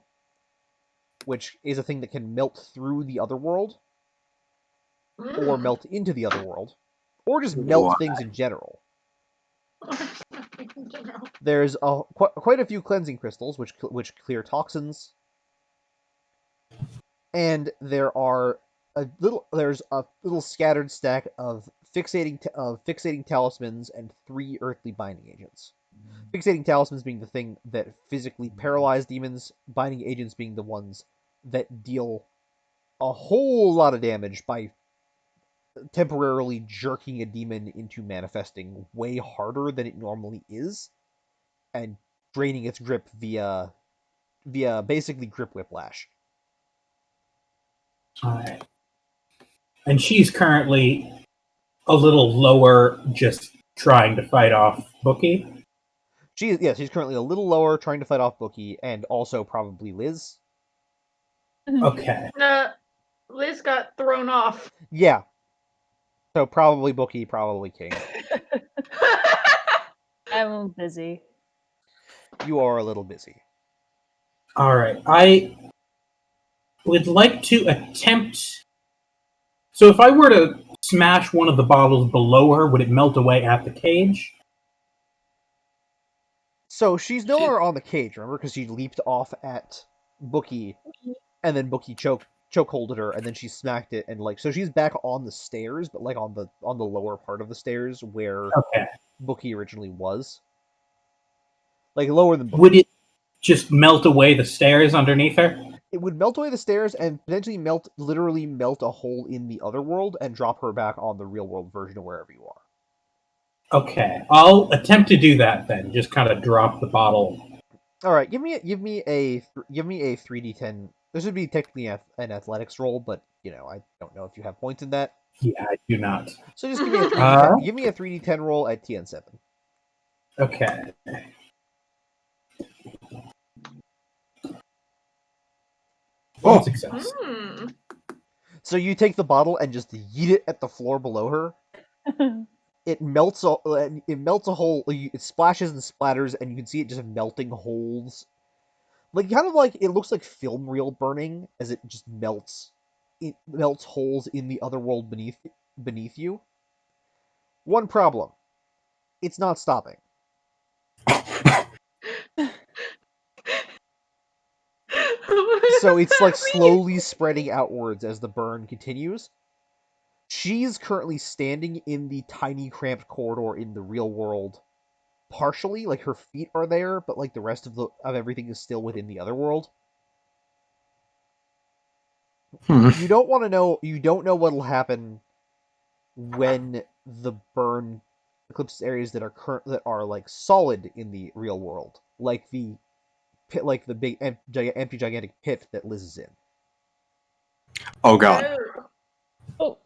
which is a thing that can melt through the other world, or melt into the other world, or just melt things in general. There's quite a few cleansing crystals, which clear toxins, and there's a little scattered stack of fixating talismans and 3 earthly binding agents. Fixating talismans being the thing that physically paralyze demons, binding agents being the ones that deal a whole lot of damage by temporarily jerking a demon into manifesting way harder than it normally is, and draining its grip via basically grip whiplash. Alright. And she's currently a little lower, just trying to fight off Bookie? She's currently a little lower, trying to fight off Bookie, and also probably Liz. Okay. Liz got thrown off. Yeah. So probably Bookie, probably King. I'm busy. You are a little busy. Alright. I would like to attempt... So if I were to smash one of the bottles below her, would it melt away at the cage? So she's no longer on the cage, remember? Because she leaped off at Bookie, and then Bookie chokeholded her, and then she smacked it, and so she's back on the stairs, but on the lower part of the stairs where Bookie originally was. Lower than Bookie. Would it just melt away the stairs underneath her? It would melt away the stairs and potentially literally melt a hole in the other world and drop her back on the real world version of wherever you are. Okay, I'll attempt to do that then. Just kind of drop the bottle. All right, give me a 3d10. This would be technically an athletics roll, but I don't know if you have points in that. Yeah, I do not. So just give me a 3d10. Give me a 3d10 roll at TN7. Okay. Oh, success. So you take the bottle and just yeet it at the floor below her. It melts a hole. It splashes and splatters, and you can see it just melting holes. It looks like film reel burning as it just melts. It melts holes in the other world beneath you. One problem: it's not stopping. So it's slowly spreading outwards as the burn continues. She's currently standing in the tiny cramped corridor in the real world. Partially, her feet are there, but the rest of everything is still within the other world. You don't want to know. You don't know what'll happen when the burn eclipses areas that are like solid in the real world, like the pit, like the big empty gigantic pit that Liz is in. Oh god. Oh. Oh,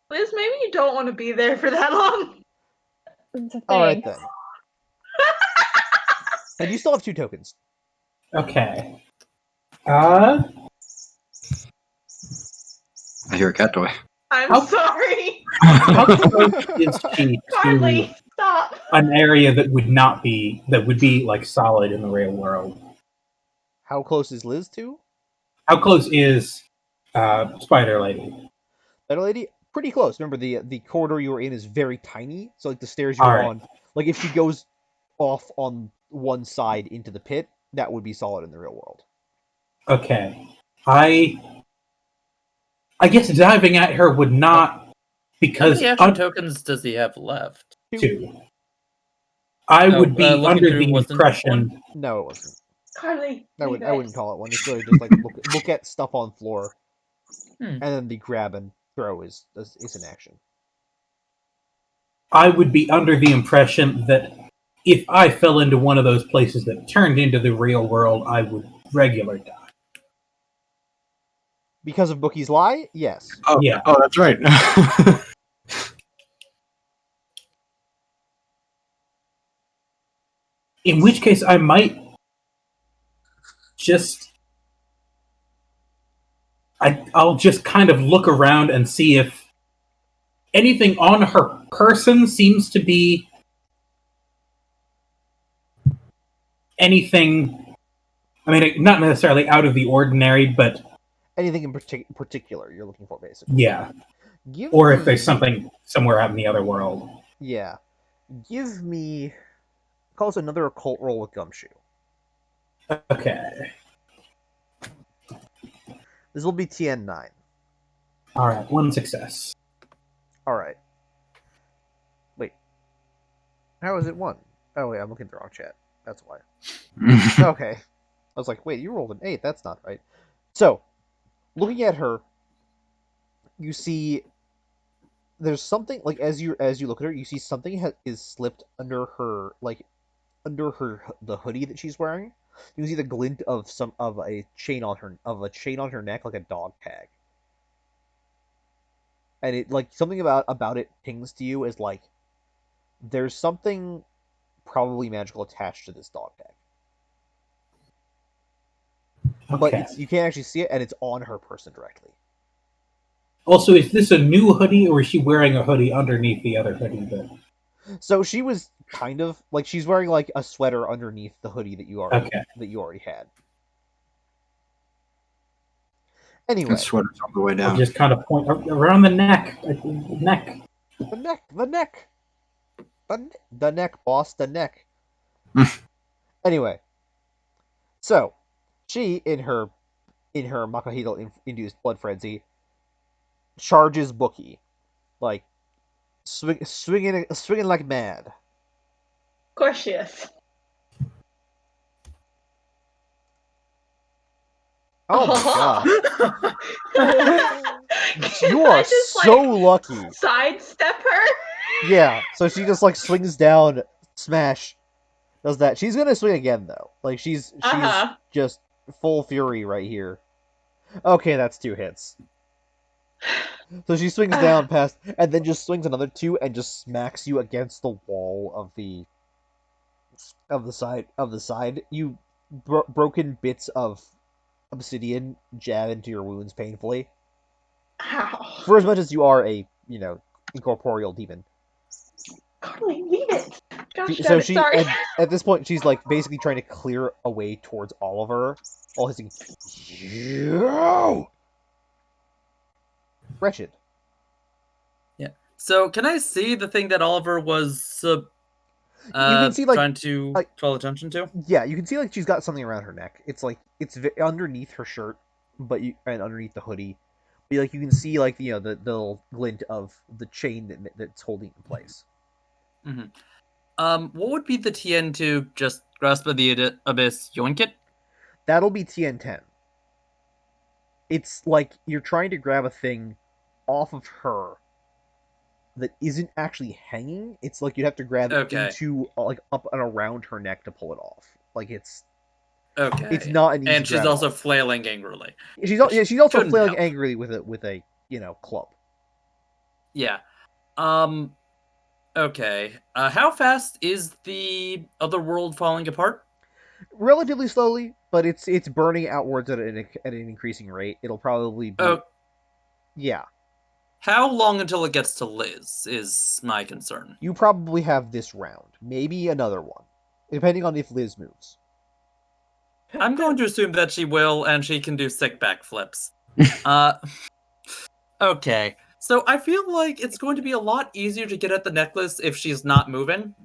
Liz, maybe you don't want to be there for that long. All right thanks. then. And you still have 2 tokens. Okay. I hear a cat toy. I'm How- sorry. How close is she to Carly, stop. an area that would be like solid in the real world? How close is Liz to? How close is Spider Lady? Better lady, pretty close. Remember, the corridor you were in is very tiny, so like the stairs you're All right. on, like if she goes off on one side into the pit, that would be solid in the real world. Okay. I guess diving at her would not, How because many action tokens does he have left? 2. I Oh, would be looking under through the wasn't impression. No, it wasn't. Carly, I leave wouldn't it. call it one. It's really just like look at stuff on floor, Hmm. and then the grab and throw is an action. I would be under the impression that if I fell into one of those places that turned into the real world, I would regular die. Because of Bookie's lie, yes. Oh, Yeah. oh, that's right. In which case, I might just. I'll just kind of look around and see if anything on her person seems to be anything. I mean, not necessarily out of the ordinary, but Anything in particular you're looking for, basically. yeah. Give Or if me- there's something somewhere out in the other world. Yeah. Give me. Call us another occult roll with Gumshoe. Okay. This will be TN9. All right. 1 success. Alright. Wait. How is it 1? Oh, wait, I'm looking at the wrong chat. That's why. Okay. I was like, wait, you rolled an 8. That's not right. So, looking at her, you see there's something like as you look at her, you see something is slipped under her the hoodie that she's wearing. You can see the glint of a chain on her neck, like a dog tag. And it like something about it pings to you as like there's something probably magical attached to this dog tag. But Okay. you can't actually see it, and it's on her person directly. Also, is this a new hoodie, or is she wearing a hoodie underneath the other hoodie? So she was kind of like she's wearing like a sweater underneath the hoodie that you already had. Anyway, That sweater's all the way I'll down. just kind of point around the neck. Neck. the neck, boss, the neck. Anyway, so she in her Makahito induced blood frenzy charges Bookie, like swinging like mad. Of course she is. Oh my god. You Can I are just, so like, lucky. sidestep her? Yeah, so she just like swings down, smash, does that. She's gonna swing again though. Like she's Uh-huh. just full fury right here. Okay, that's 2 hits. So she swings down past, and then just swings another 2 and just smacks you against the wall of the side. You broken bits of obsidian jab into your wounds painfully. Ow. For as much as you are a incorporeal demon. Carly, leave it. Gosh So darn it, she sorry. at this point she's like basically trying to clear a way towards Oliver, all hissing, "Yo!" Wretched. So, can I see the thing that Oliver was can see, like, trying to call attention to? Yeah, you can see like she's got something around her neck. It's like it's underneath her shirt, and underneath the hoodie. But like you can see like the little glint of the chain that's holding it in place. Mm-hmm. What would be the TN to just grasp of the abyss, yoink it? That'll be TN10. it's like you're trying to grab a thing off of her that isn't actually hanging. It's like you'd have to grab Okay. into like up and around her neck to pull it off. Like it's Okay. not an easy And she's grab also off. flailing angrily. She's also Couldn't flailing help. angrily with a club. Yeah. Okay. How fast is the other world falling apart? Relatively slowly, but it's burning outwards at an increasing rate. It'll probably be Oh, yeah. how long until it gets to Liz is my concern. You probably have this round, maybe another one, depending on if Liz moves. I'm going to assume that she will, and she can do sick backflips. Okay. So I feel like it's going to be a lot easier to get at the necklace if she's not moving.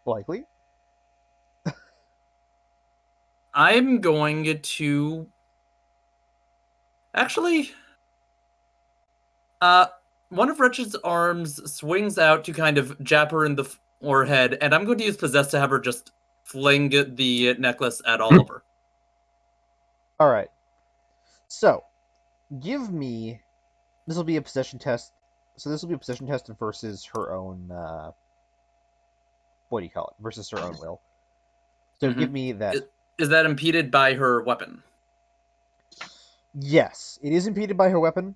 Likely. I'm going to actually one of Wretched's arms swings out to kind of jab her in the forehead, and I'm going to use Possess to have her just fling the necklace at Oliver. All right. So, give me. This will be a possession test. So this will be a possession test versus her own. What do you call it? Versus her own will. So give me that. Is that impeded by her weapon? Yes, it is impeded by her weapon.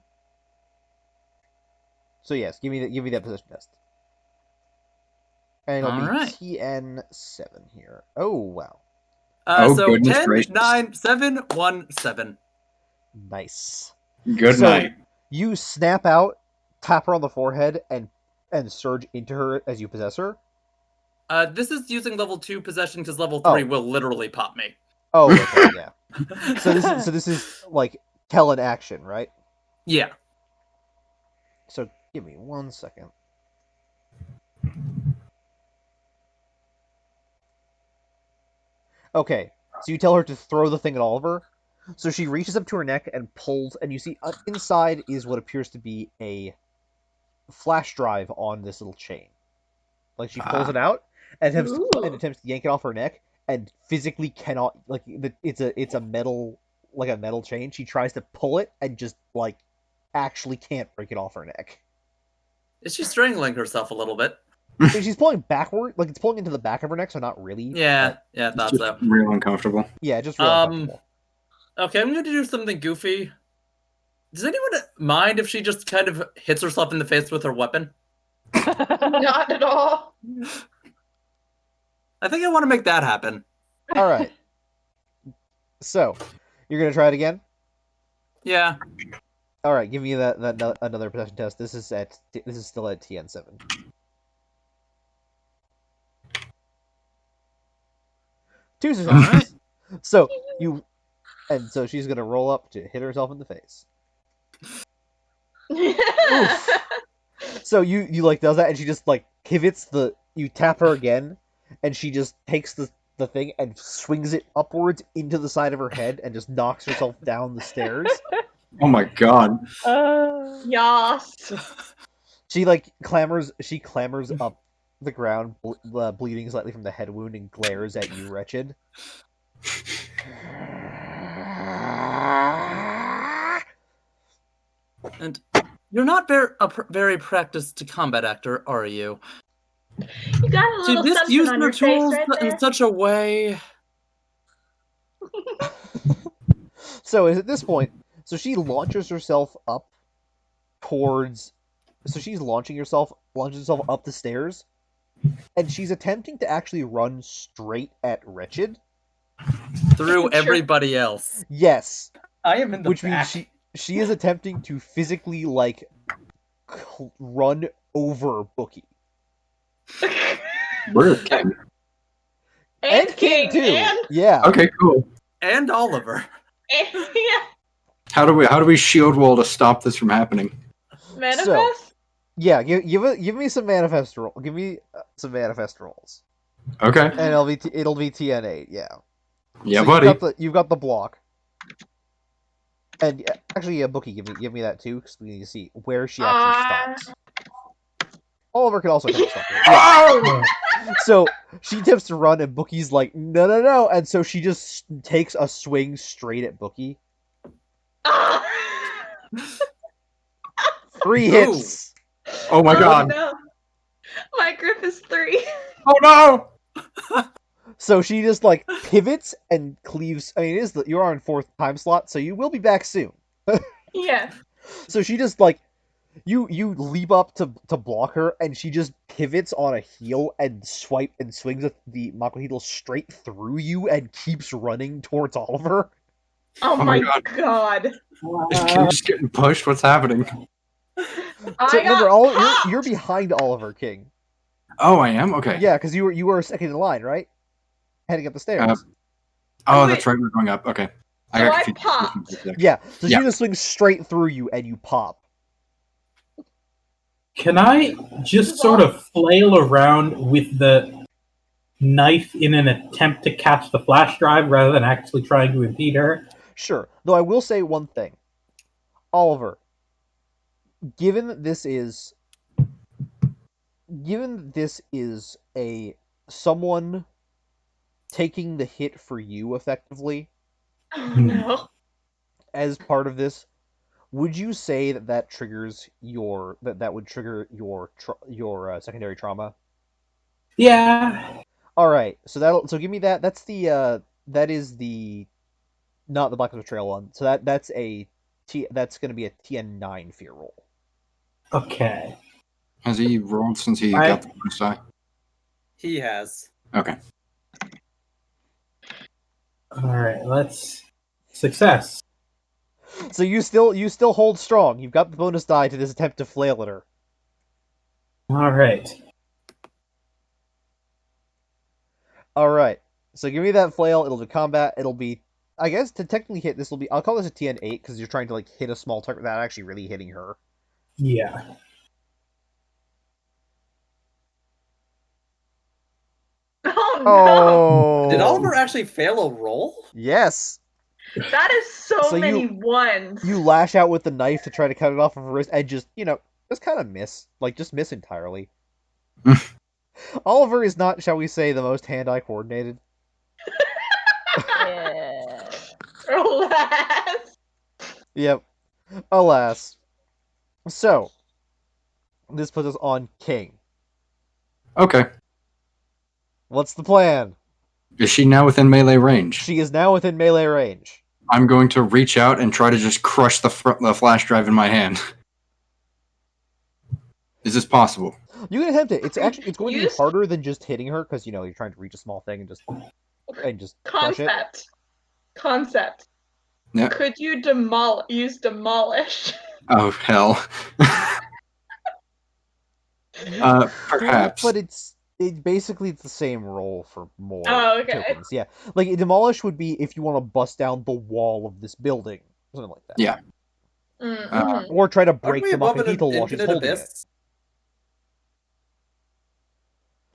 So yes, give me that possession test. And it'll be Alright. TN7 here. Oh wow. So goodness 10, gracious. 9, 7, 1, 7. Nice. Good So, night. You snap out, tap her on the forehead, and surge into her as you possess her. This is using level 2 possession because level 3 will literally pop me. Oh, okay, yeah. So this is like tell in action, right? Yeah. So give me 1 second. Okay, so you tell her to throw the thing at Oliver. So she reaches up to her neck and pulls, and you see inside is what appears to be a flash drive on this little chain. Like she pulls it out and attempts to yank it off her neck, and physically cannot. Like it's a metal chain. She tries to pull it and just like actually can't break it off her neck. Is she strangling herself a little bit? So she's pulling backward, like it's pulling into the back of her neck, so not really. Yeah, I thought Just so. real uncomfortable. Yeah, just real uncomfortable. Okay, I'm going to do something goofy. Does anyone mind if she just kind of hits herself in the face with her weapon? Not at all. I think I want to make that happen. All right. So, you're gonna try it again? Yeah. All right. Give me that another possession test. This is still at TN7. Two successes. So so she's gonna roll up to hit herself in the face. Oof. So you like does that, and she just like pivots you tap her again, and she just takes the thing and swings it upwards into the side of her head and just knocks herself down the stairs. Oh my god. Yas. She clambers up the ground, bleeding slightly from the head wound, and glares at you, Wretched. And you're not very practiced combat actor, are you? You got a little something use on your your face tools right there. in such a way. So at this point, so she launches herself up towards. So she's launches herself up the stairs, and she's attempting to actually run straight at Wretched through Sure. everybody else. Yes, I am in the which back. means she is attempting to physically run over Bookie. We're king. And King too. and Yeah. Okay, cool. And Oliver. yeah. How do we shield wall to stop this from happening? Manifest. Yeah, give me some manifest roll. Give me some manifest rolls, Okay. and it'll be TN8. Yeah. Yeah, So buddy. You've got the block, and actually, Bookie, give me that too, because we need to see where she actually stops. Oliver can also kind of stop her. Yeah. So she attempts to run, and Bookie's like, no, and so she just takes a swing straight at Bookie. 3 Ooh. hits. Oh my god. No. My grip is 3. Oh no! So she just like pivots and cleaves. I mean, you're on 4th time slot, so you will be back soon. Yeah. So she just like you leap up to block her, and she just pivots on a heel and swings the Makuhito straight through you and keeps running towards Oliver. Oh Oh my my god. Is King just getting pushed? What's happening? So I remember, got you're popped. behind Oliver King. Oh, I am? Okay. Yeah, because you were second in line, right? Heading up the stairs. Oh, Wait. that's right. We're going up. Okay. So I confused. popped. Yeah, so Yeah. she just swings straight through you and you pop. Can I just sort of flail around with the knife in an attempt to catch the flash drive rather than actually trying to impede her? Sure. Though I will say one thing. Oliver, given that this is a someone taking the hit for you effectively Oh no. as part of this, would you say that triggers that would trigger your secondary trauma? Yeah. All right. So give me that. That is the not the Black Ops Betrayal one. So that's going to be a TN9 fear roll. Okay. Has he rolled since he got the bonus die? He has. Okay. All right. Let's success. So you still hold strong. You've got the bonus die to this attempt to flail at her. All right. All right. So give me that flail. It'll be combat. It'll be, I guess, to technically hit. This will be. I'll call this a TN8 because you're trying to like hit a small target without actually really hitting her. Yeah. Oh no. Oh. Did Oliver actually fail a roll? Yes. That is so So many ones. You lash out with the knife to try to cut it off of her wrist and just kind of miss. Like just miss entirely. Oliver is not, shall we say, the most hand-eye coordinated. Yeah. Alas. Yep. Alas. So, this puts us on King. Okay. What's the plan? Is she now within melee range? She is now within melee range. I'm going to reach out and try to just crush the flash drive in my hand. Is this possible? You can attempt it. It's going to be Use- harder than just hitting her because you're trying to reach a small thing and just crush it. Concept. Yeah. Could you use demolish? Oh hell. Perhaps. But it's basically the same roll for more Oh, okay. tokens. Yeah, like demolish would be if you want to bust down the wall of this building, something like that. Yeah. Mm-hmm. Or try to Aren't break we the above an Makuhito while she's infinite holding it. abyss?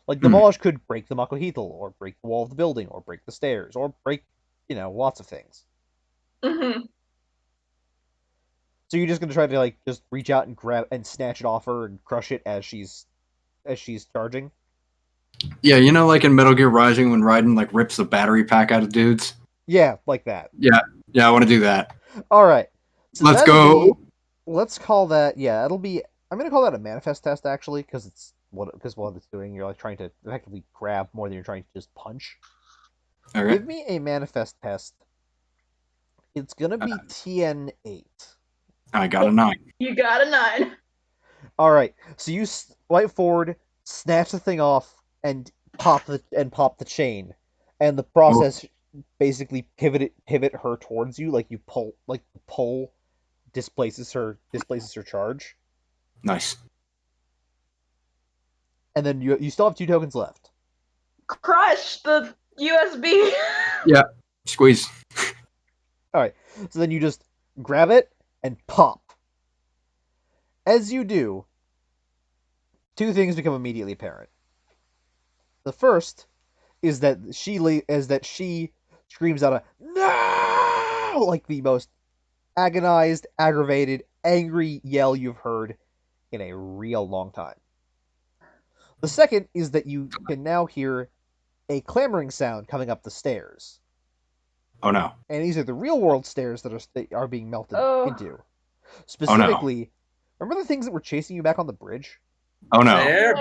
Like demolish could break the Makuhito, or break the wall of the building, or break the stairs, or break lots of things. Mm-hmm. So you're just gonna try to like just reach out and grab and snatch it off her and crush it as she's charging. Yeah, like in Metal Gear Rising when Raiden like rips the battery pack out of dudes. Yeah, like that. Yeah, I want to do that. All right. So Let's go. Let's call that. Yeah, it'll be. I'm gonna call that a manifest test actually, because what it's doing. You're like trying to effectively grab more than you're trying to just punch. Okay. Give me a manifest test. It's gonna be TN8. I got a 9. You got a 9. All right. So you swipe forward, snatch the thing off, and pop the chain, and the process basically pivot her towards you, like you pull displaces her charge. Nice. And then you still have 2 tokens left. Crush the USB. Yeah. Squeeze. All right. So then you just grab it and pop. As you do, 2 things become immediately apparent. The first is that she screams out a "No!" like the most agonized, aggravated, angry yell you've heard in a real long time. The second is that you can now hear a clamoring sound coming up the stairs. Oh no. And these are the real world stairs that are being melted Oh. into. Oh no. Specifically, remember the things that were chasing you back on the bridge? Oh no. They're Yeah.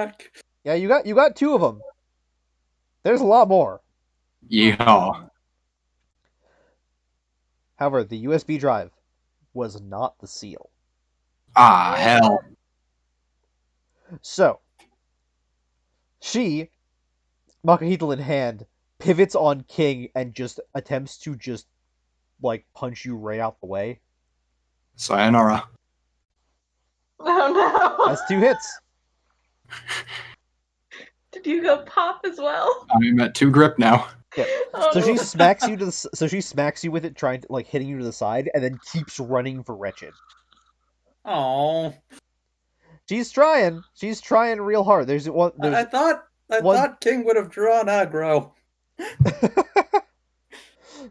back. Yeah, you got 2 of them. There's a lot more. Yeehaw. However, the USB drive was not the seal. Ah, hell. So, she, Makahito in hand, pivots on King and just attempts to just, like, punch you right out the way. Sayonara. Oh no. That's 2 hits. Did you go pop as well? I'm at 2 grip now. Yep. Oh, So she smacks you with it, trying to, like, hitting you to the side, and then keeps running for Wretched. Oh, She's trying real hard. There's I thought King would have drawn aggro.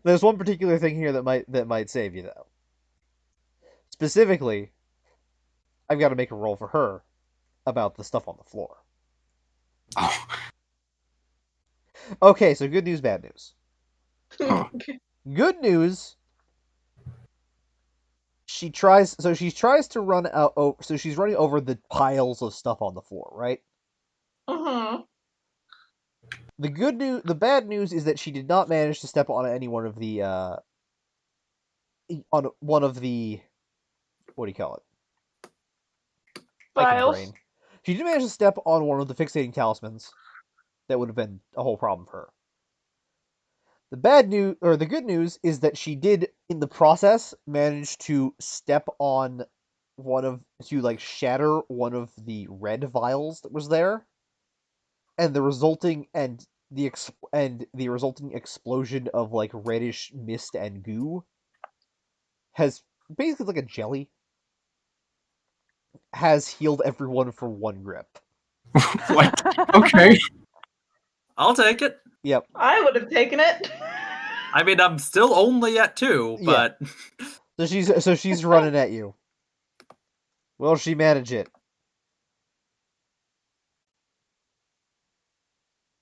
there's one particular thing here that might save you though. Specifically, I've got to make a roll for her about the stuff on the floor. Oh. Okay, so good news, bad news. Oh. Good news. She tries to run out. Oh, so she's running over the piles of stuff on the floor, right? Mhm. The bad news is that she did not manage to step on any one of the on one of the, what do you call it? I can Files. brain. She did manage to step on one of the fixating talismans. That would have been a whole problem for her. The good news is that she did, in the process, manage to step on shatter one of the red vials that was there, and the resulting explosion of like reddish mist and goo has basically like a jelly has healed everyone for 1 grip. What? Okay. I'll take it. Yep. I would have taken it. I mean, I'm still only at 2, Yeah. but So she's running at you. Will she manage it?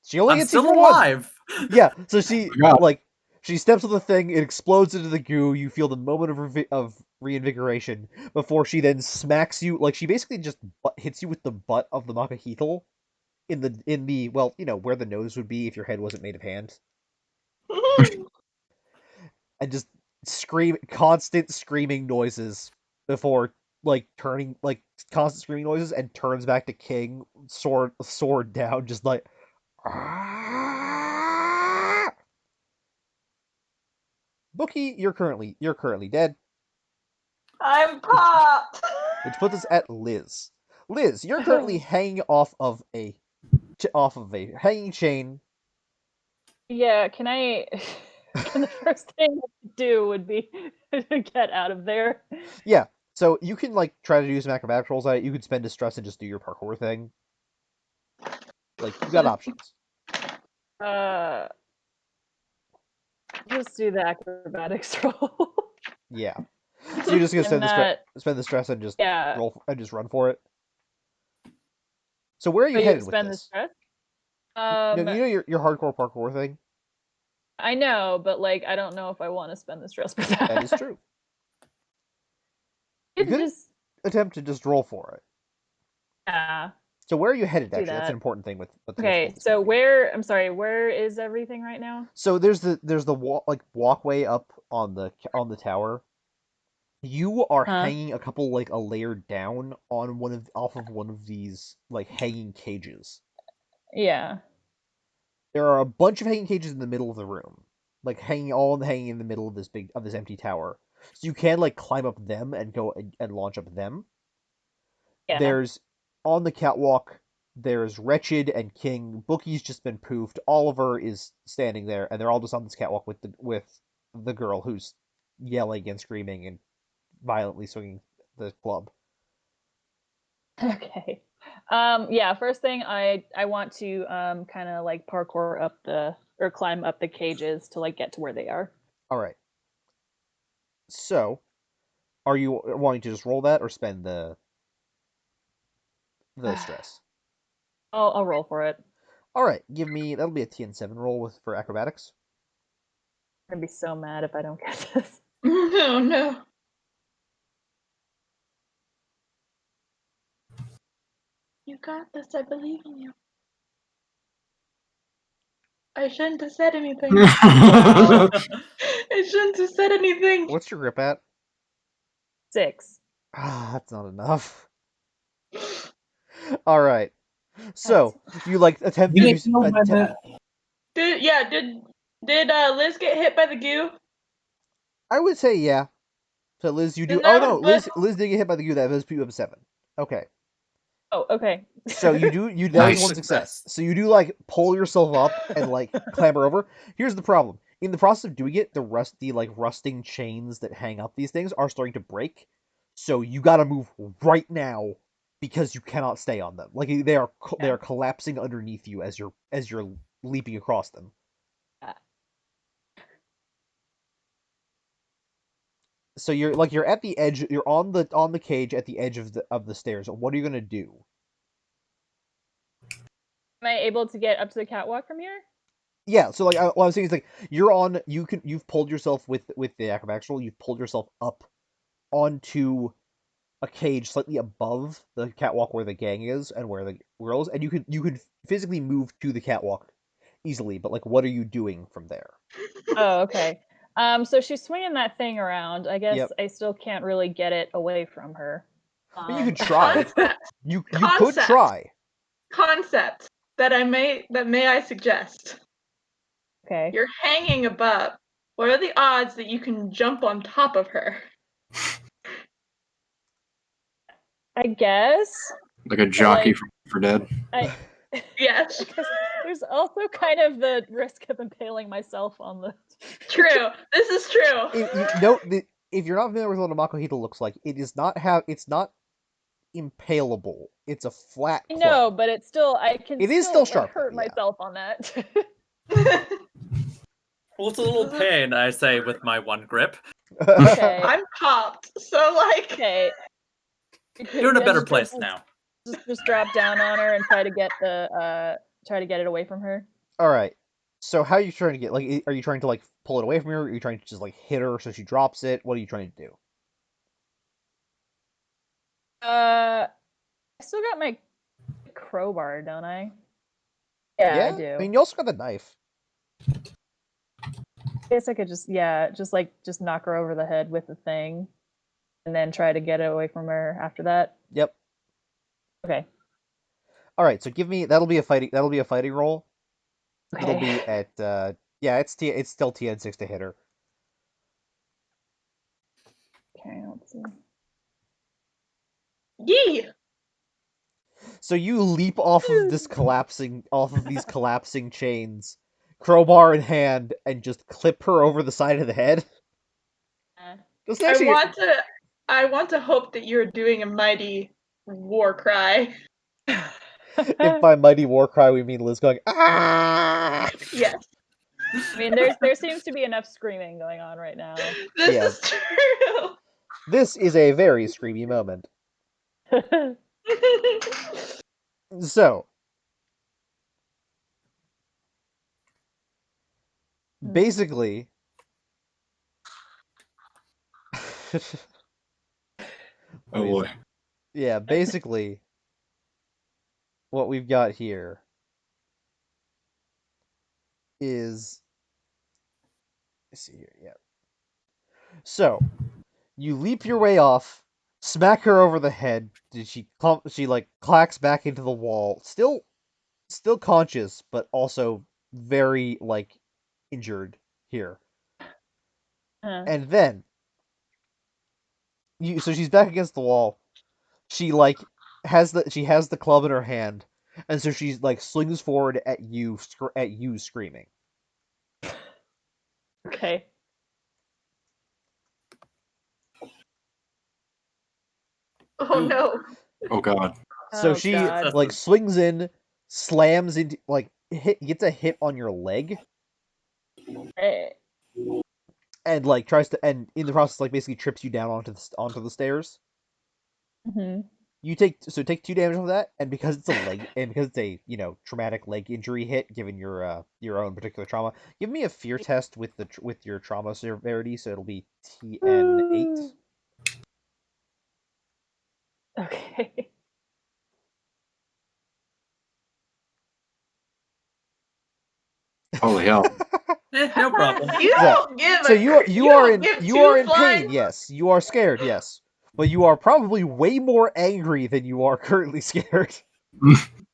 She only I'm hits you still for 1. alive. Yeah, so she Yeah. she steps on the thing, it explodes into the goo. You feel the moment of reinvigoration before she then smacks you. Like, she basically just hits you with the butt of the Makahito in the well, where the nose would be if your head wasn't made of hand, and just constant screaming noises before turning constant screaming noises, and turns back to King, sword down, just like. Bookie, you're currently dead, I'm popped. which puts us at Liz. Liz, you're currently hanging off of a hanging chain. Yeah, can I? Can the first thing I do would be to get out of there? Yeah, so you can try to do some acrobatics rolls at it. You could spend distress and just do your parkour thing. Like, you got options. Just do the acrobatics roll. Yeah. So you're just gonna And that, spend the stress and just yeah. roll and just run for it. So where are you Oh, you headed with expend the this? stress? No, you know your hardcore parkour thing. I know, but I don't know if I want to spend the stress for that. That is true. You It could just, attempt to just roll for it. yeah. So where are you headed? Do Actually, that's that. an important thing with the Okay, difficulty so setting. I'm sorry, where is everything right now? So there's the walkway up on the tower. You are Huh? hanging a couple a layer down on off of one of these hanging cages. Yeah. There are a bunch of hanging cages in the middle of the room, hanging in the middle of this empty tower. So you can climb up them and go and launch up them. Yeah. There's on the catwalk. There's Wretched and King. Bookie's just been poofed. Oliver is standing there, and they're all just on this catwalk with the girl who's yelling and screaming and violently swinging the club. Okay. Yeah, first thing I want to kind of parkour up or climb up the cages to get to where they are. All right. So, are you wanting to just roll that or spend the stress? I'll roll for it. All right. That'll be a TN7 roll for acrobatics. I'm gonna be so mad if I don't get this. Oh no. You got this. I believe in you. I shouldn't have said anything. I shouldn't have said anything. What's your grip at? 6. Ah, that's not enough. All right. So you like attempt You to get killed by that. Did Liz get hit by the goo? I would say yeah. So Liz, you do. Then Oh that no, would- but- Liz did get hit by the goo. That does put you up to 7. Okay. Oh, okay. So you that is Nice. one success. So you do like pull yourself up and like clamber over. Here's the problem. In the process of doing it, the rusting chains that hang up these things are starting to break. So you got to move right now because you cannot stay on them. Like they are collapsing underneath you as you're leaping across them. So you're at the edge. You're on the cage at the edge of the stairs. What are you gonna do? Am I able to get up to the catwalk from here? Yeah, so like what I'm saying is like you've pulled yourself with the acrobatics roll, you've pulled yourself up onto a cage slightly above the catwalk where the gang is and where the girl is, and you could physically move to the catwalk easily. But like, what are you doing from there? Oh, okay. So she's swinging that thing around. I guess Yep. I still can't really get it away from her. But you could try. Concept. You could Concept. try. Concept that may I suggest. Okay. You're hanging above. What are the odds that you can jump on top of her? I guess. Like a jockey Like- for Dead. Yes. Because there's also kind of the risk of impaling myself on the. True. This is true. If you're not familiar with what a Makuhita looks like, it's not impalable. It's a flat club. No, but it's still I can. It is still like, sharp, hurt though, yeah. myself on that. Well, it's a little pain, I say, with my one grip. Okay. I'm popped. So like Okay. You're in a better Just- place just- now. Just drop down on her and try to get it away from her. All right. So how are you trying to get are you trying to like pull it away from her? Or are you trying to just like hit her so she drops it? What are you trying to do? I still got my crowbar, don't I? Yeah, I do. I mean, you also got the knife. I guess I could just knock her over the head with the thing, and then try to get it away from her after that. Yep. Okay. All right. So that'll be a fighting roll. Okay. It'll be at it's still TN6 to hit her. Okay, let's see. yee. So you leap off of these collapsing chains, crowbar in hand, and just clip her over the side of the head. Just actually, I want to hope that you're doing a mighty war cry. if by mighty war cry we mean Liz going ah. Yes. I mean, there seems to be enough screaming going on right now. This Yeah. is true. This is a very screamy moment. So, basically, Oh boy. yeah, basically, what we've got here is, let's see here, yeah. So, you leap your way off, smack her over the head. She like clacks back into the wall, still conscious, but also very like injured here. And then so she's back against the wall. She like has the club in her hand, and so she's like slings forward at you screaming. Okay. Oh no. Oh god. So Oh, she God. like swings in, slams into like gets a hit on your leg, Hey. and like tries to, and in the process like basically trips you down onto the stairs. Mm-hmm. You take 2 damage of that, and because it's a leg, and because it's a traumatic leg injury hit, given your own particular trauma, give me a fear test with with your trauma severity. So it'll be TN8. Okay. Holy hell. No problem. You don't give So a you are don't give two in flying pain. Yes, you are scared. Yes, but you are probably way more angry than you are currently scared.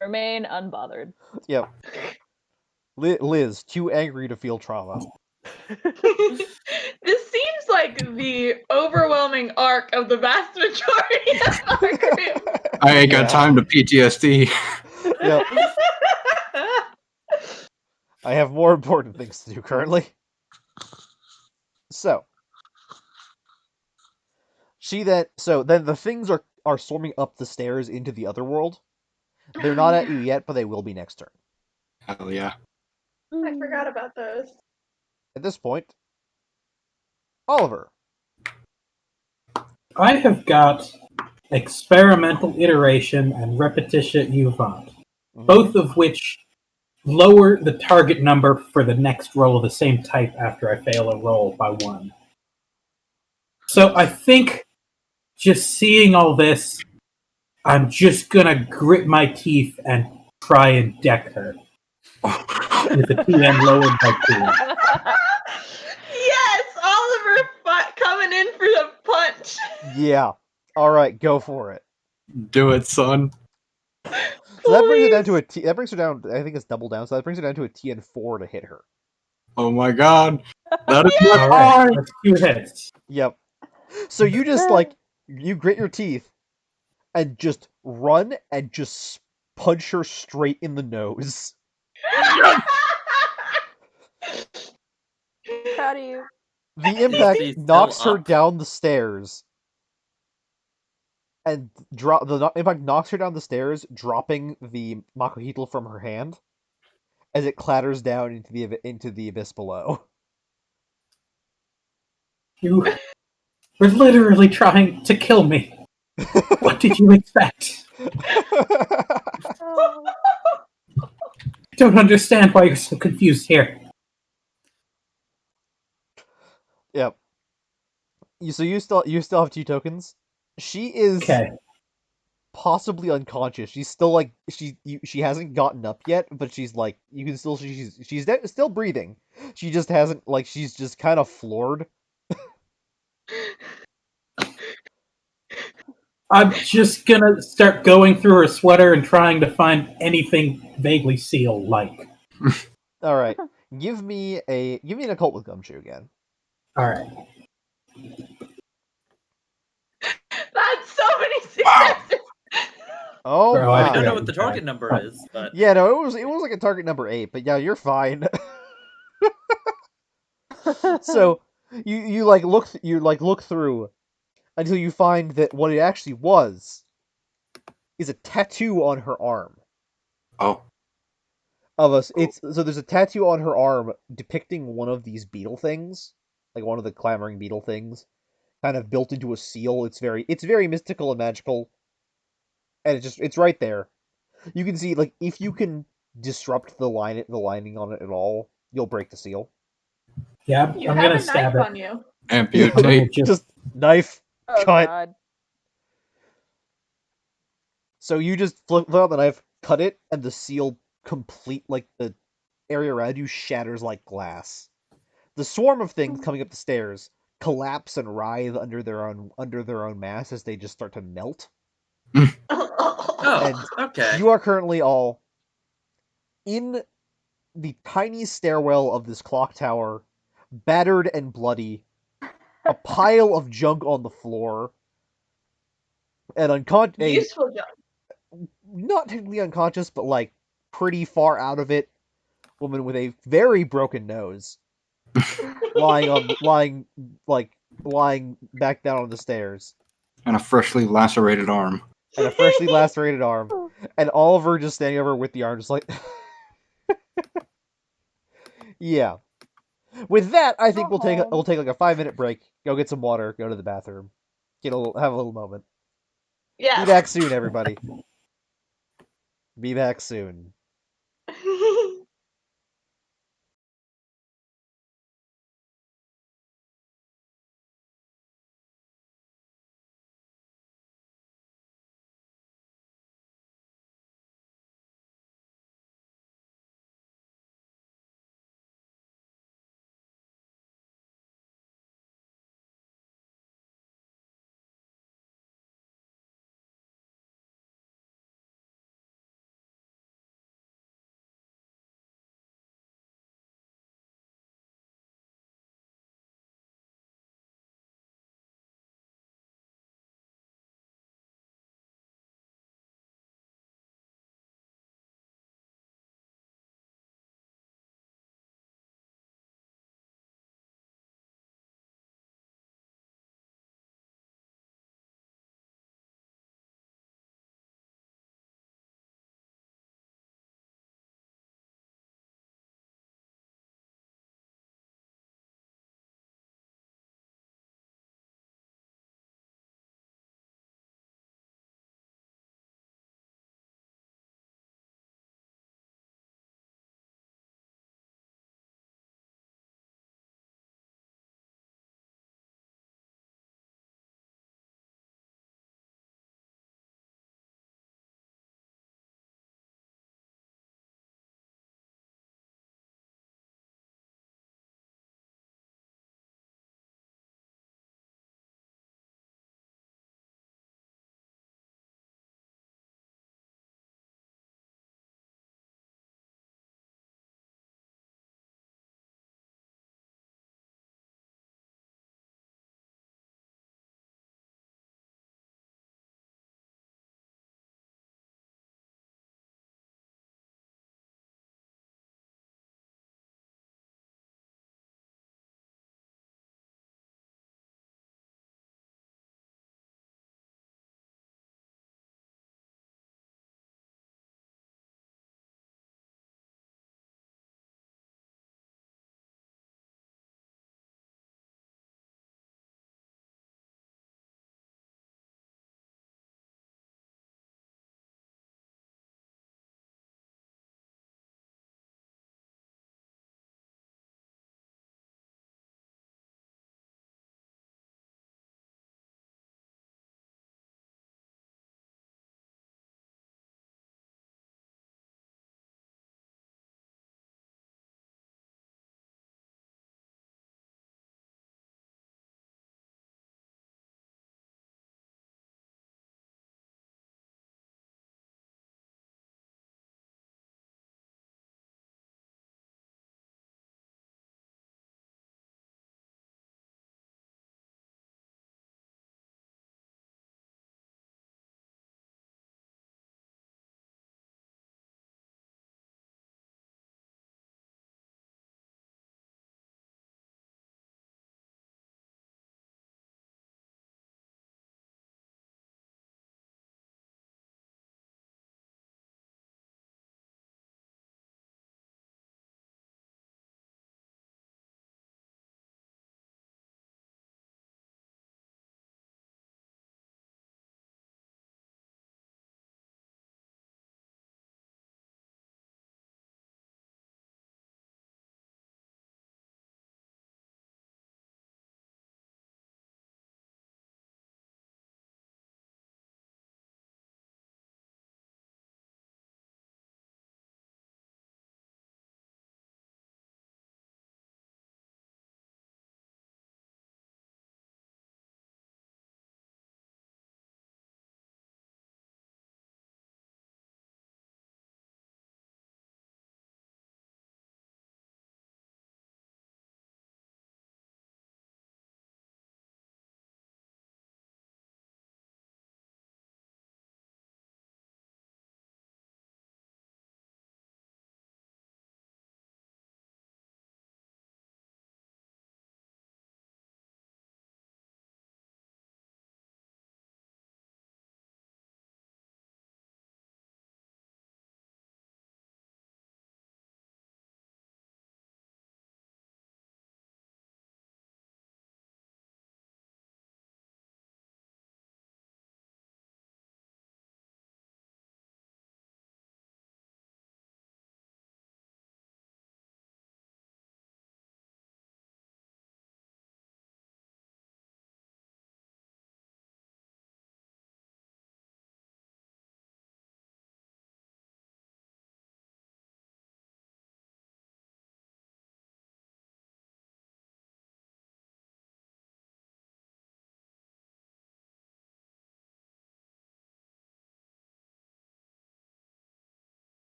Remain unbothered. Yep. Liz, too angry to feel trauma. This seems like the overwhelming arc of the vast majority of our group. I ain't got Yeah. time to PTSD. Yep. I have more important things to do currently. So then the things are storming up the stairs into the other world. They're not at you yet, but they will be next turn. Hell yeah. I forgot about those. At this point, Oliver. I have got experimental iteration and repetition Uvant, both of which lower the target number for the next roll of the same type after I fail a roll by 1. So I think just seeing all this, I'm just gonna grit my teeth and try and deck her with the TN lowered by 2. Yes, Oliver coming in for the punch. Yeah. All right, go for it. Do it, son. So that brings it down to a T. That brings her down. I think it's double down. So that brings her down to a TN4 to hit her. Oh my god. That is Yeah. my All right, point. that's 2 hits. Yep. So you just you grit your teeth and just run and just punch her straight in the nose. Proud of you. The impact she still knocks her up? down the stairs, and impact knocks her down the stairs, dropping the Makuhitl from her hand as it clatters down into the abyss below. You were literally trying to kill me. What did you expect? Oh. I don't understand why you're so confused here. Yep. So you still have 2 tokens. She is Okay. possibly unconscious. She's still like she hasn't gotten up yet, but she's like you can still she's still breathing. She just hasn't she's just kind of floored. I'm just gonna start going through her sweater and trying to find anything vaguely seal-like. All right, give me an occult with gumshoe again. All right. That's so many successes. Oh Bro, I my! don't know forgot what the you tried. target number is, but Yeah, no, it was like a target number 8, but yeah, you're fine. So you look through until you find that what it actually was is a tattoo on her arm. Oh. Of us, it's so there's a tattoo on her arm depicting one of these beetle things, like one of the clamoring beetle things, kind of built into a seal. It's very mystical and magical, and it's right there. You can see if you can disrupt the lining on it at all, you'll break the seal. Yeah, You I'm have gonna a stab knife her. on you. I'm Amputate. gonna Just knife Oh cut. god. So you just flip out the knife, cut it, and the seal the area around you shatters like glass. The swarm of things coming up the stairs collapse and writhe under their own mass as they just start to melt. oh, And okay. you are currently all in the tiny stairwell of this clock tower, battered and bloody, a pile of junk on the floor, and Useful job. not technically unconscious, but pretty far out of it, woman with a very broken nose, lying back down on the stairs, And a freshly lacerated arm. and a freshly lacerated arm, and Oliver just standing over with the arm, just like, yeah. With that, I think we'll take like a 5-minute break, go get some water, go to the bathroom, have a little moment. Be Yes. back soon, everybody. Be back soon.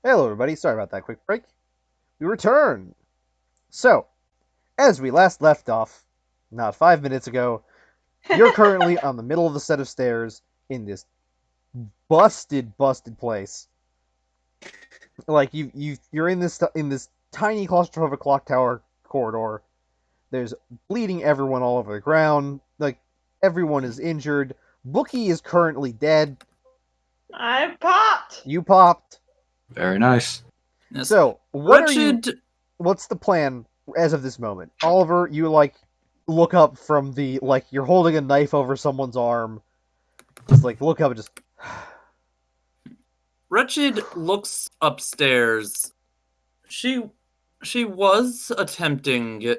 Hello, everybody. Sorry about that quick break. We return. So, as we last left off, not 5 minutes ago, you're currently on the middle of the set of stairs in this busted place. Like you're in this tiny claustrophobic clock tower corridor. There's bleeding everyone all over the ground. Like everyone is injured. Bookie is currently dead. I popped. You popped. Very nice. Yes. So, Wretched. what's the plan as of this moment? Oliver, you look up from the you're holding a knife over someone's arm. Just look up and just Wretched looks upstairs. She was attempting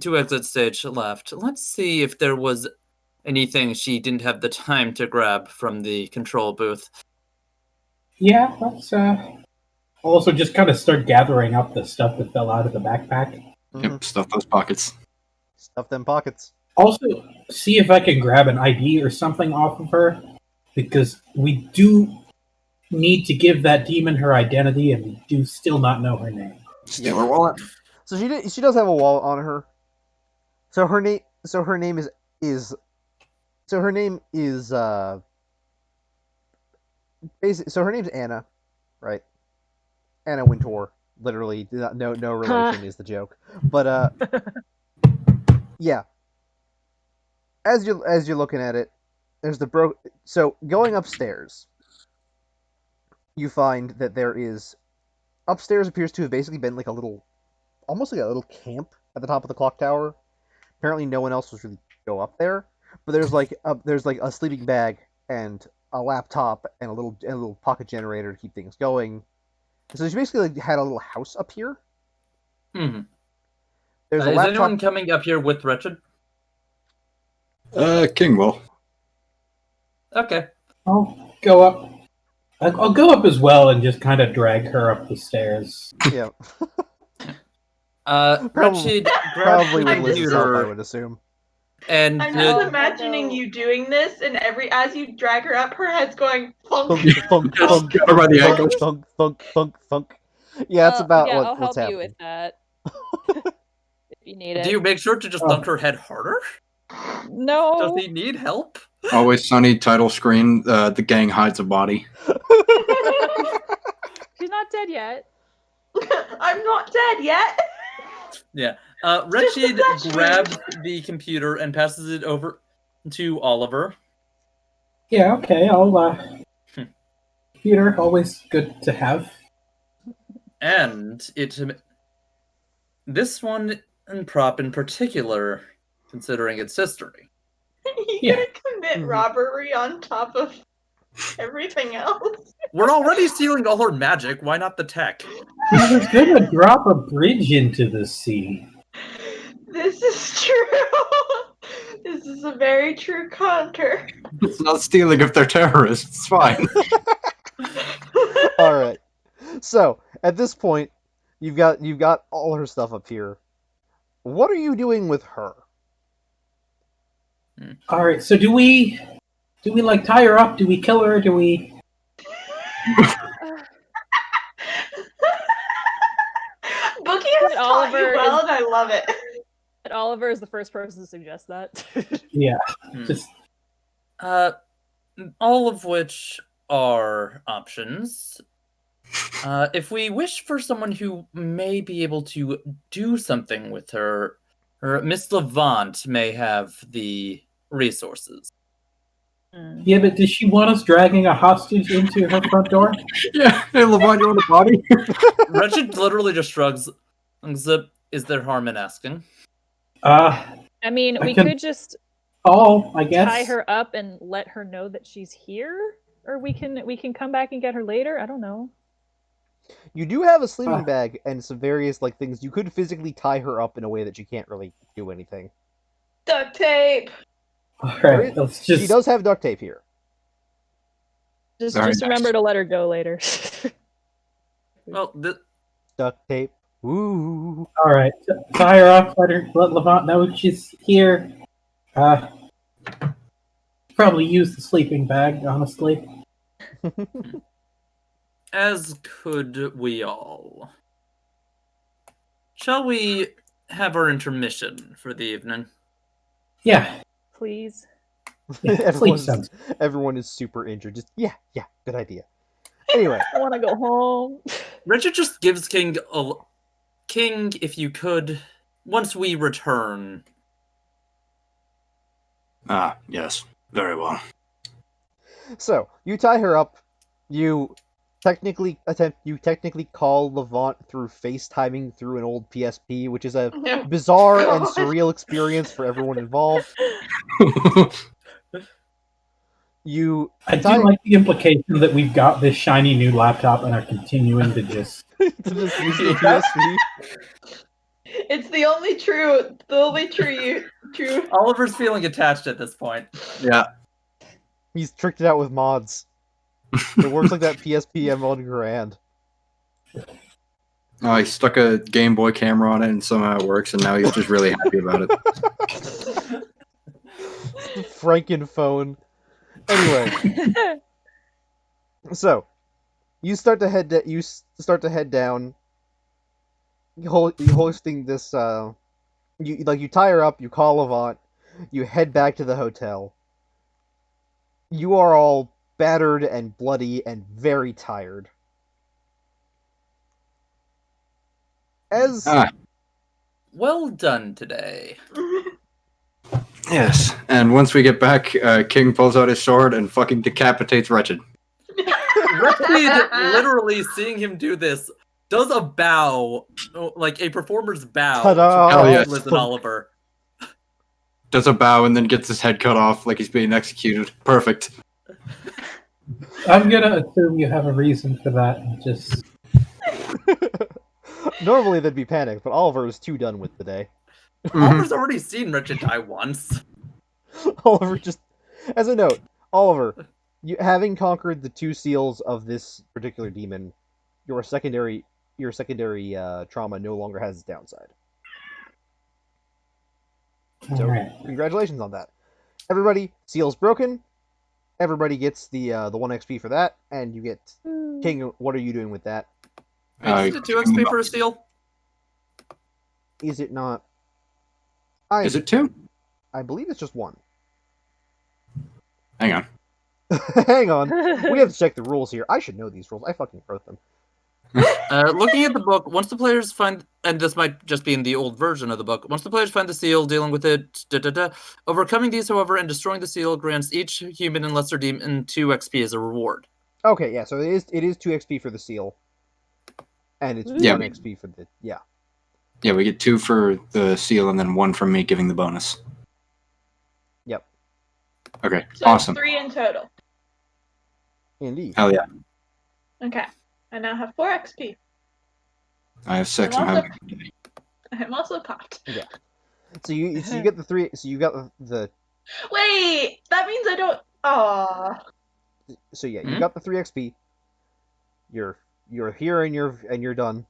to exit stage left. Let's see if there was anything she didn't have the time to grab from the control booth. Yeah, let's also just kind of start gathering up the stuff that fell out of the backpack. Yep, stuff those pockets. stuff them pockets. Also, see if I can grab an ID or something off of her, because we do need to give that demon her identity, and we do still not know her name. Steal her wallet. So she does have a wallet on her. So her name is basic. So her name's Anna, right? Anna Wintour. Literally, no relation is the joke. But yeah. As you're looking at it, there's the So going upstairs, you find that there is upstairs appears to have basically been almost like a little camp at the top of the clock tower. Apparently, no one else was really go up there. But there's a sleeping bag and a laptop and a little pocket generator to keep things going. So she basically had a little house up here. Mm-hmm. There's a Is laptop. anyone coming up here with Wretched? King will. Okay. I'll go up. I'll go up as well and just kind of drag her up the stairs. Yeah, Wretched probably grabs would the list itself, I computer would assume. and I'm just imagining you doing this, and as you drag her up, her head's going thunk, Thunk, Just thunk, got her by the thunk, ankles. thunk, thunk, thunk, thunk. Yeah, that's about yeah, I'll what's help you happening. with that. If you need it. Do you make sure to just dunk her head harder? No. Does he need help? Always sunny title screen. The gang hides a body. She's not dead yet. I'm not dead yet. Yeah. Just Wretched a flash grabs the computer and passes it over to Oliver. Yeah, okay. Computer, always good to have. And this one and prop in particular, considering its history. You Yeah. gonna commit robbery on top of everything else? We're already stealing all her magic. Why not the tech? He was gonna drop a bridge into the sea. This is true. This is a very true counter. It's not stealing if they're terrorists. It's fine. All right. So at this point, you've got all her stuff up here. What are you doing with her? All right. So do we tie her up? Do we kill her? Do we? Bookie has But taught you Oliver well, is- and I love it. And Oliver is the first person to suggest that. Yeah. Hmm. Just All of which are options. If we wish for someone who may be able to do something with her, Miss Levant may have the resources. yeah, but does she want us dragging a hostage into her front door? Yeah. Hey, Levant, you want a body? Wretched literally just shrugs. Is there harm in asking? I I mean, we can- could just I guess. tie her up and let her know that she's here, or we can come back and get her later. I don't know. You do have a sleeping Ah. bag and some various things. You could physically tie her up in a way that she can't really do anything. Duct tape. All right. Let's just. She does have duct tape here. Just Very remember nice. to let her go later. Well, Duct tape. Ooh. All right. Tie her up. Let Levant know she's here. Probably use the sleeping bag, honestly. As could we all. Shall we have our intermission for the evening? Yeah, Please. yeah. Sleep sounds. Everyone is super injured. Just yeah, good idea. Anyway, I want to go home. Richard just gives King a... King, if you could, once we return. Ah, yes. Very well. so you tie her up. You technically call Levant through FaceTiming through an old PSP, which is a Yeah. bizarre and God. surreal experience for everyone involved. You I do like the implication that we've got this shiny new laptop and are continuing to just. to just use the Yeah. PSP. It's the only true Oliver's feeling attached at this point. Yeah. He's tricked it out with mods. It works like that PSP M1 Grand. Oh, he stuck a Game Boy camera on it and somehow it works, and now he's just really happy about it. Frankenphone. Anyway, so you start to head down. You hosting this. You tie her up. You call Levant. You head back to the hotel. You are all battered and bloody and very tired. As Well done today. Yes, and once we get back, King pulls out his sword and fucking decapitates Wretched. Wretched, literally seeing him do this, does a bow, like a performer's bow Ta-da! to Hell yes. Liz and Oliver. Does a bow and then gets his head cut off like he's being executed. Perfect. I'm gonna assume you have a reason for that. And just normally there'd be panic, but Oliver is too done with the day. Oliver's already seen Wretched die once. Oliver just, as a note, Oliver, you having conquered the two seals of this particular demon, your secondary trauma no longer has its downside. So Alright. congratulations on that. Everybody, seal's broken. Everybody gets the 1 XP for that, and you get King. What are you doing with that? Is it 2 XP for a seal? Is it not? Is it 2? I believe it's just 1. Hang on. Hang on, we have to check the rules here. I should know these rules. I fucking wrote them. Looking at the book, once the players find, and this might just be in the old version of the book, once the players find the seal, dealing with it, overcoming these, however, and destroying the seal grants each human and lesser demon 2 XP as a reward. Okay, yeah. So it is 2 XP for the seal, and it's 1 XP for the yeah. Yeah, we get 2 for the seal and then 1 from me giving the bonus. Yep. Okay, So awesome. 3 in total. Indeed. Hell yeah. Okay. I now have 4 XP. I have 6. I'm also popped. Yeah. So you get the 3. So you got the. Wait, that means I don't. Aww. So yeah, you got the 3 XP. You're here and you're done.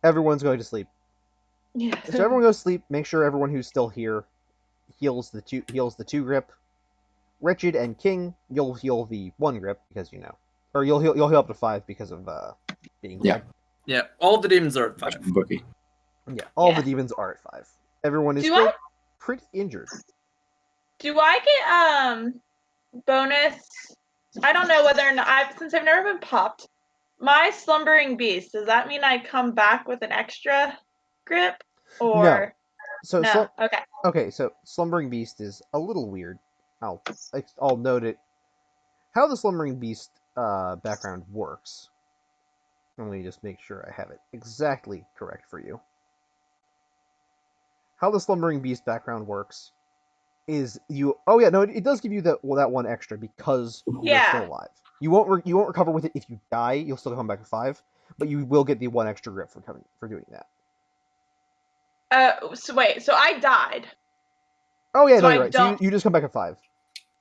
Everyone's going to sleep. Yeah. So everyone goes to sleep. Make sure everyone who's still here heals the 2 grip. Wretched and King, you'll heal the 1 grip because or you'll heal up to 5 because of being dead. Yeah, all the demons are at 5. Bookie. Yeah, all the demons are at 5. Everyone is Do still I- pretty injured. Do I get bonus? I don't know whether or not since I've never been popped. My slumbering beast, does that mean I come back with an extra grip? Or No. So no? Okay. okay, so Slumbering Beast is a little weird. I'll note it. How the Slumbering Beast background works. Let me just make sure I have it exactly correct for you. How the Slumbering Beast background works is you. Oh yeah, no, it does give you that 1 extra because you're still alive. You won't recover with it if you die. You'll still come back to 5, but you will get the 1 extra grip for doing that. So wait, so I died. Oh yeah, So no, I you're right. don't- So you just come back at 5.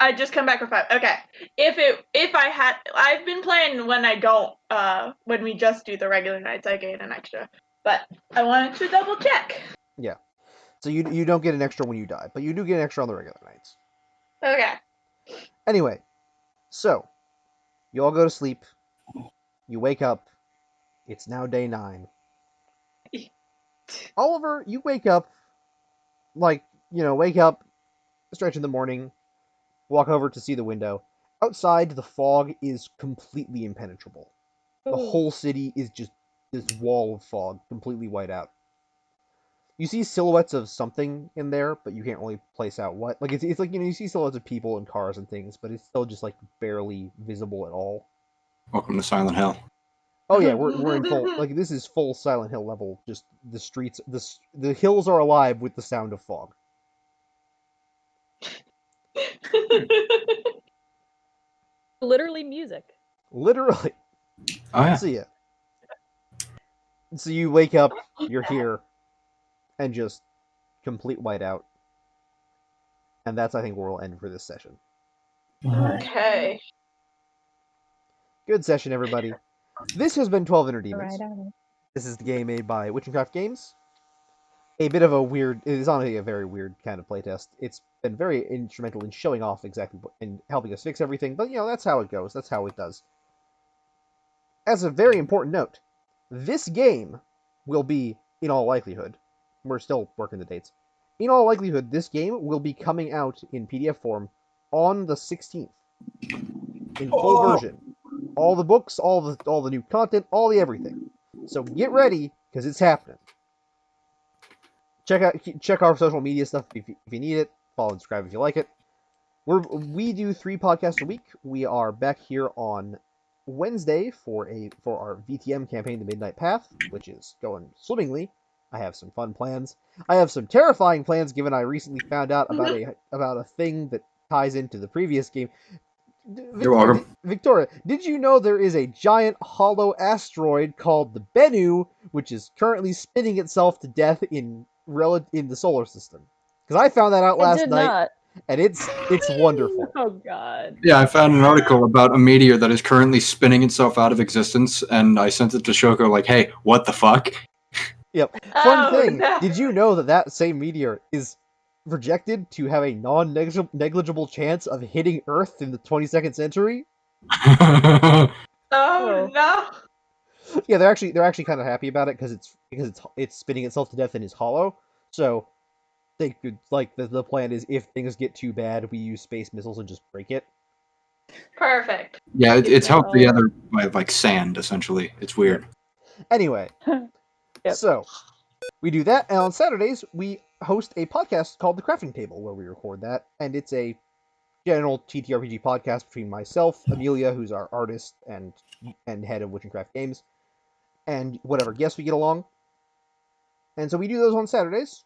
I just come back with 5. Okay. If I had, I've been playing when I don't, when we just do the regular nights, I gain an extra. But I wanted to double check. Yeah. So you don't get an extra when you die, but you do get an extra on the regular nights. Okay. Anyway, so you all go to sleep. You wake up. It's now day 9. Oliver, you wake up, wake up, stretch in the morning, walk over to see the window. Outside, the fog is completely impenetrable. The whole city is just this wall of fog, completely white out. You see silhouettes of something in there, but you can't really place out what. Like it's like you see silhouettes of people and cars and things, but it's still just like barely visible at all. Welcome to Silent Hill. Oh yeah, we're in full this is full Silent Hill level. Just the streets, the hills are alive with the sound of fog. Literally music. Literally. Oh yeah. So you wake up, you're here, and just complete whiteout. And that's, I think, where we'll end for this session. Okay. Good session, everybody. This has been 12 Inner Demons. Right. This is the game made by Witchcraft Games. A bit of a weird, it is honestly a very weird kind of playtest. It's been very instrumental in showing off exactly and helping us fix everything, but that's how it goes. That's how it does. As a very important note, this game will be, in all likelihood, we're still working the dates, in all likelihood, this game will be coming out in PDF form on the 16th. In full version. All the books, all the new content, all the everything. So get ready, because it's happening. Check our social media stuff if you need it. Follow and subscribe if you like it. We do 3 podcasts a week. We are back here on Wednesday for our VTM campaign, The Midnight Path, which is going swimmingly. I have some fun plans. I have some terrifying plans, given I recently found out about a thing that ties into the previous game. You're welcome. Victoria, did you know there is a giant hollow asteroid called the Bennu, which is currently spinning itself to death in the solar system? Because I found that out last night, and it's wonderful. Oh god. Yeah, I found an article about a meteor that is currently spinning itself out of existence, and I sent it to Shoko like, hey, what the fuck? Yep. Fun thing, no. Did you know that same meteor is projected to have a non-negligible chance of hitting Earth in the 22nd century? Oh no! Yeah, they're actually kind of happy about it because it's spinning itself to death and is hollow. So they could the plan is if things get too bad, we use space missiles and just break it. Perfect. Yeah, it's held together by like sand essentially. It's weird. Anyway, Yep. So we do that, and on Saturdays we host a podcast called The Crafting Table, where we record that, and it's a general TTRPG podcast between myself, Amelia, who's our artist and head of Witchcraft Games, and whatever guests we get along. And so we do those on Saturdays.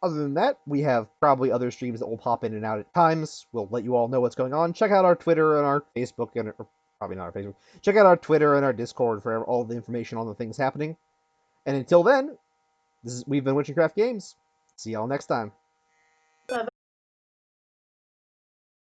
Other than that, we have probably other streams that will pop in and out at times. We'll let you all know what's going on. Check out our Twitter and our Facebook, or probably not our Facebook. Check out our Twitter and our Discord for all the information on the things happening. And until then, we've been Witchcraft Games. See y'all next time.